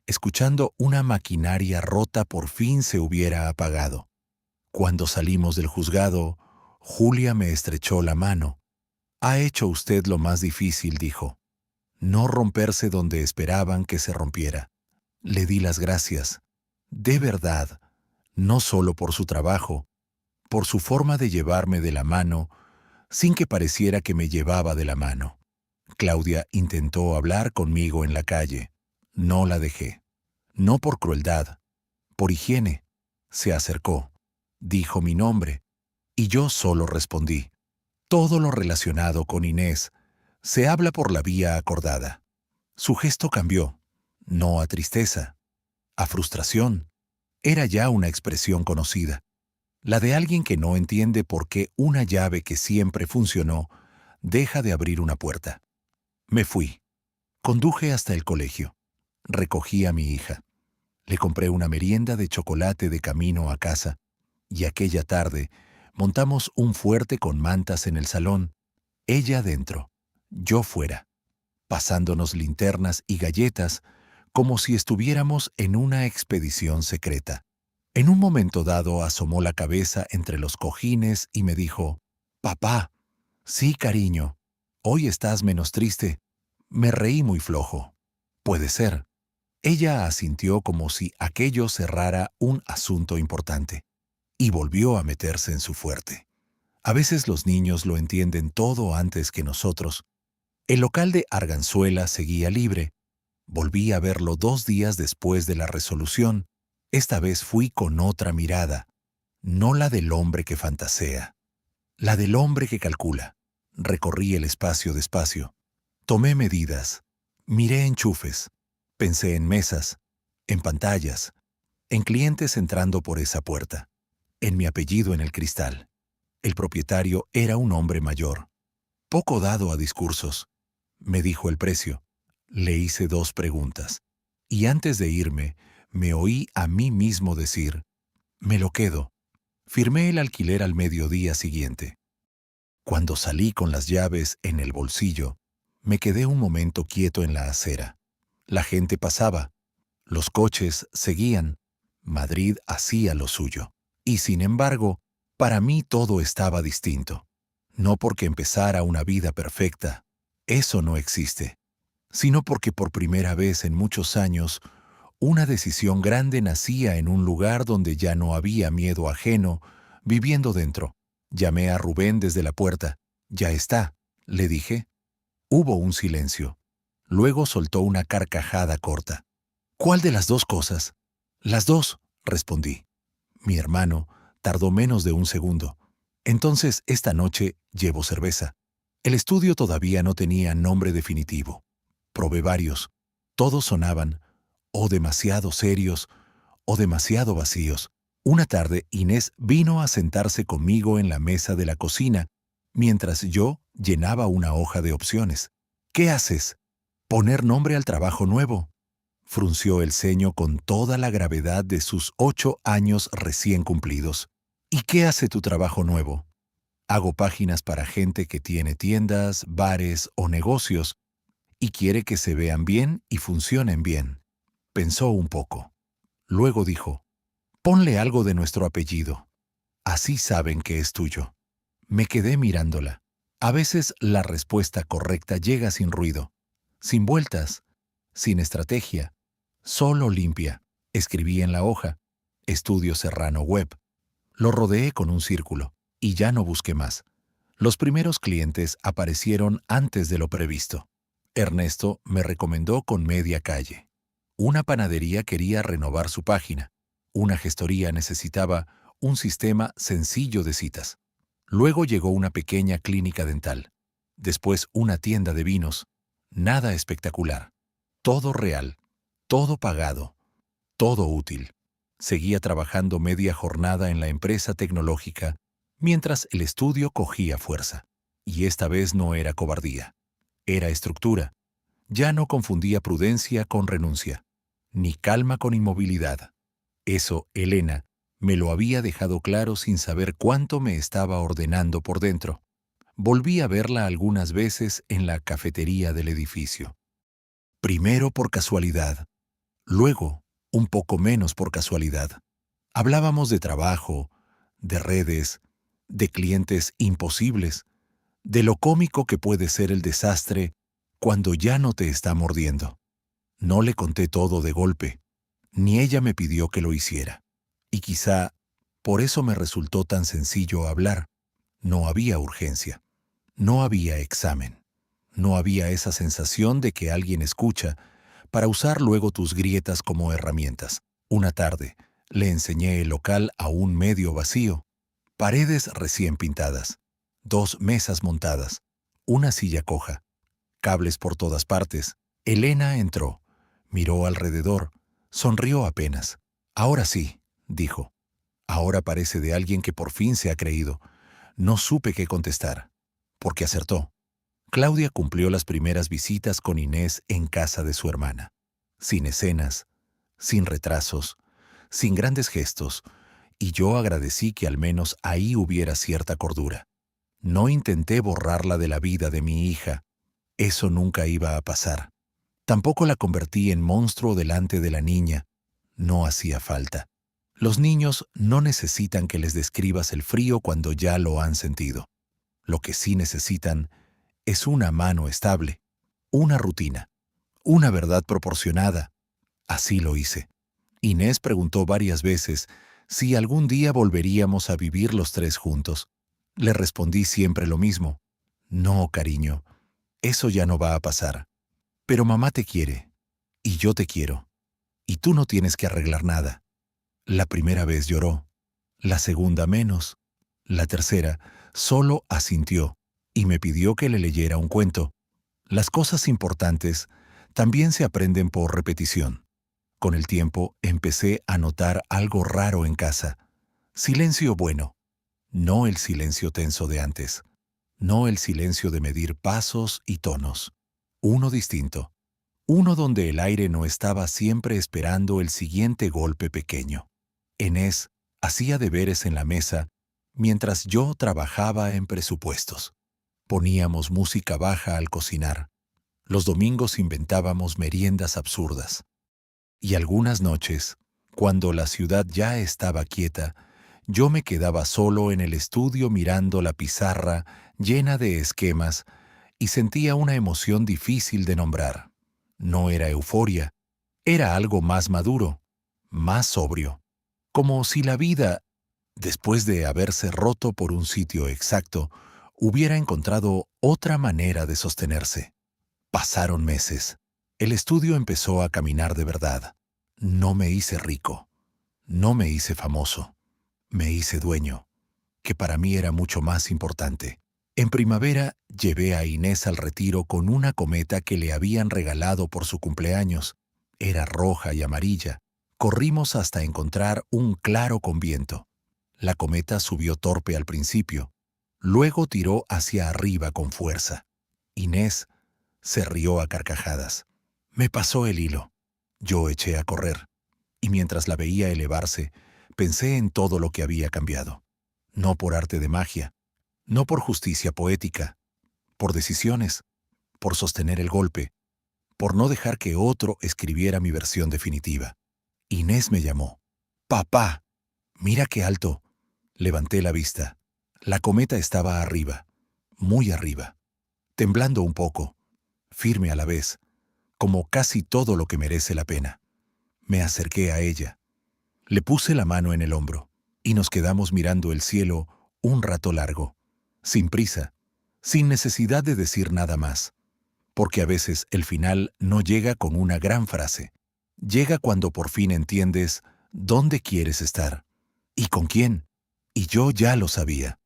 escuchando una maquinaria rota por fin se hubiera apagado. Cuando salimos del juzgado, Julia me estrechó la mano. «Ha hecho usted lo más difícil», dijo. «No romperse donde esperaban que se rompiera». Le di las gracias. De verdad, no solo por su trabajo, por su forma de llevarme de la mano, sin que pareciera que me llevaba de la mano. Claudia intentó hablar conmigo en la calle. No la dejé. No por crueldad, por higiene. Se acercó, dijo mi nombre, y yo solo respondí. Todo lo relacionado con Inés se habla por la vía acordada. Su gesto cambió, no a tristeza, a frustración. Era ya una expresión conocida, la de alguien que no entiende por qué una llave que siempre funcionó deja de abrir una puerta. Me fui. Conduje hasta el colegio. Recogí a mi hija. Le compré una merienda de chocolate de camino a casa, y aquella tarde montamos un fuerte con mantas en el salón, ella dentro, yo fuera, pasándonos linternas y galletas como si estuviéramos en una expedición secreta. En un momento dado asomó la cabeza entre los cojines y me dijo, «Papá». «Sí, cariño. Hoy estás menos triste». Me reí muy flojo. «Puede ser». Ella asintió como si aquello cerrara un asunto importante. y volvió a meterse en su fuerte. A veces los niños lo entienden todo antes que nosotros. El local de Arganzuela seguía libre. Volví a verlo 2 días después de la resolución. Esta vez fui con otra mirada, no la del hombre que fantasea, la del hombre que calcula. Recorrí el espacio despacio. Tomé medidas. Miré enchufes. Pensé en mesas, en pantallas, en clientes entrando por esa puerta, en mi apellido en el cristal. El propietario era un hombre mayor, poco dado a discursos. Me dijo el precio. Le hice 2 preguntas. Y antes de irme, me oí a mí mismo decir, me lo quedo. Firmé el alquiler al mediodía siguiente. Cuando salí con las llaves en el bolsillo, me quedé un momento quieto en la acera. La gente pasaba. Los coches seguían. Madrid hacía lo suyo. Y sin embargo, para mí todo estaba distinto. No porque empezara una vida perfecta, eso no existe, sino porque por primera vez en muchos años, una decisión grande nacía en un lugar donde ya no había miedo ajeno, viviendo dentro. Llamé a Rubén desde la puerta. «Ya está», le dije. Hubo un silencio. Luego soltó una carcajada corta. «¿Cuál de las 2 cosas?» «Las 2», respondí. Mi hermano tardó menos de un segundo. «Entonces, esta noche llevo cerveza». El estudio todavía no tenía nombre definitivo. Probé varios. Todos sonaban o demasiado serios o demasiado vacíos. Una tarde, Inés vino a sentarse conmigo en la mesa de la cocina, mientras yo llenaba una hoja de opciones. «¿Qué haces?» «Poner nombre al trabajo nuevo». Frunció el ceño con toda la gravedad de sus 8 años recién cumplidos. «¿Y qué hace tu trabajo nuevo?» «Hago páginas para gente que tiene tiendas, bares o negocios y quiere que se vean bien y funcionen bien». Pensó un poco. Luego dijo, «Ponle algo de nuestro apellido. Así saben que es tuyo». Me quedé mirándola. A veces la respuesta correcta llega sin ruido, sin vueltas, sin estrategia, solo limpia. Escribí en la hoja, Estudio Serrano Web. Lo rodeé con un círculo y ya no busqué más. Los primeros clientes aparecieron antes de lo previsto. Ernesto me recomendó con media calle. Una panadería quería renovar su página. Una gestoría necesitaba un sistema sencillo de citas. Luego llegó una pequeña clínica dental. Después una tienda de vinos. Nada espectacular. Todo real. Todo pagado. Todo útil. Seguía trabajando media jornada en la empresa tecnológica, mientras el estudio cogía fuerza. Y esta vez no era cobardía. Era estructura. Ya no confundía prudencia con renuncia, ni calma con inmovilidad. Eso, Elena, me lo había dejado claro sin saber cuánto me estaba ordenando por dentro. Volví a verla algunas veces en la cafetería del edificio. Primero por casualidad, luego un poco menos por casualidad. Hablábamos de trabajo, de redes, de clientes imposibles, de lo cómico que puede ser el desastre cuando ya no te está mordiendo. No le conté todo de golpe, ni ella me pidió que lo hiciera. Y quizá por eso me resultó tan sencillo hablar. No había urgencia, no había examen, no había esa sensación de que alguien escucha para usar luego tus grietas como herramientas. Una tarde le enseñé el local aún medio vacío, paredes recién pintadas, 2 mesas montadas, una silla coja, cables por todas partes. Elena entró, miró alrededor, sonrió apenas. «Ahora sí», dijo. «Ahora parece de alguien que por fin se ha creído». No supe qué contestar, porque acertó. Claudia cumplió las primeras visitas con Inés en casa de su hermana. Sin escenas, sin retrasos, sin grandes gestos, y yo agradecí que al menos ahí hubiera cierta cordura. No intenté borrarla de la vida de mi hija. Eso nunca iba a pasar. Tampoco la convertí en monstruo delante de la niña. No hacía falta. Los niños no necesitan que les describas el frío cuando ya lo han sentido. Lo que sí necesitan es una mano estable, una rutina, una verdad proporcionada. Así lo hice. Inés preguntó varias veces si algún día volveríamos a vivir los tres juntos. Le respondí siempre lo mismo. No, cariño, eso ya no va a pasar. Pero mamá te quiere, y yo te quiero, y tú no tienes que arreglar nada. La primera vez lloró, la segunda menos, la tercera solo asintió y me pidió que le leyera un cuento. Las cosas importantes también se aprenden por repetición. Con el tiempo empecé a notar algo raro en casa. Silencio bueno, no el silencio tenso de antes, no el silencio de medir pasos y tonos. Uno distinto, uno donde el aire no estaba siempre esperando el siguiente golpe pequeño. Inés hacía deberes en la mesa mientras yo trabajaba en presupuestos. Poníamos música baja al cocinar. Los domingos inventábamos meriendas absurdas. Y algunas noches, cuando la ciudad ya estaba quieta, yo me quedaba solo en el estudio mirando la pizarra llena de esquemas y sentía una emoción difícil de nombrar. No era euforia, era algo más maduro, más sobrio, como si la vida, después de haberse roto por un sitio exacto, hubiera encontrado otra manera de sostenerse. Pasaron meses. El estudio empezó a caminar de verdad. No me hice rico, no me hice famoso, me hice dueño, que para mí era mucho más importante. En primavera llevé a Inés al retiro con una cometa que le habían regalado por su cumpleaños. Era roja y amarilla. Corrimos hasta encontrar un claro con viento. La cometa subió torpe al principio, luego tiró hacia arriba con fuerza. Inés se rió a carcajadas. Me pasó el hilo. Yo eché a correr, y mientras la veía elevarse, pensé en todo lo que había cambiado. No por arte de magia, no por justicia poética, por decisiones, por sostener el golpe, por no dejar que otro escribiera mi versión definitiva. Inés me llamó. «Papá, mira qué alto». Levanté la vista. La cometa estaba arriba, muy arriba, temblando un poco, firme a la vez, como casi todo lo que merece la pena. Me acerqué a ella. Le puse la mano en el hombro y nos quedamos mirando el cielo un rato largo, sin prisa, sin necesidad de decir nada más, porque a veces el final no llega con una gran frase. Llega cuando por fin entiendes dónde quieres estar y con quién. Y yo ya lo sabía,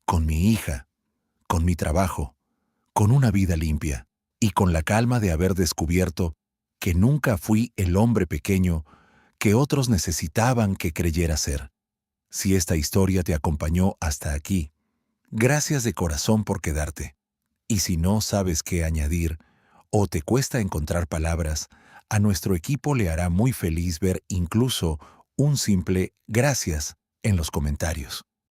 con mi hija, con mi trabajo, con una vida limpia y con la calma de haber descubierto que nunca fui el hombre pequeño que otros necesitaban que creyera ser. Si esta historia te acompañó hasta aquí, gracias de corazón por quedarte. Y si no sabes qué añadir o te cuesta encontrar palabras, a nuestro equipo le hará muy feliz ver incluso un simple gracias en los comentarios.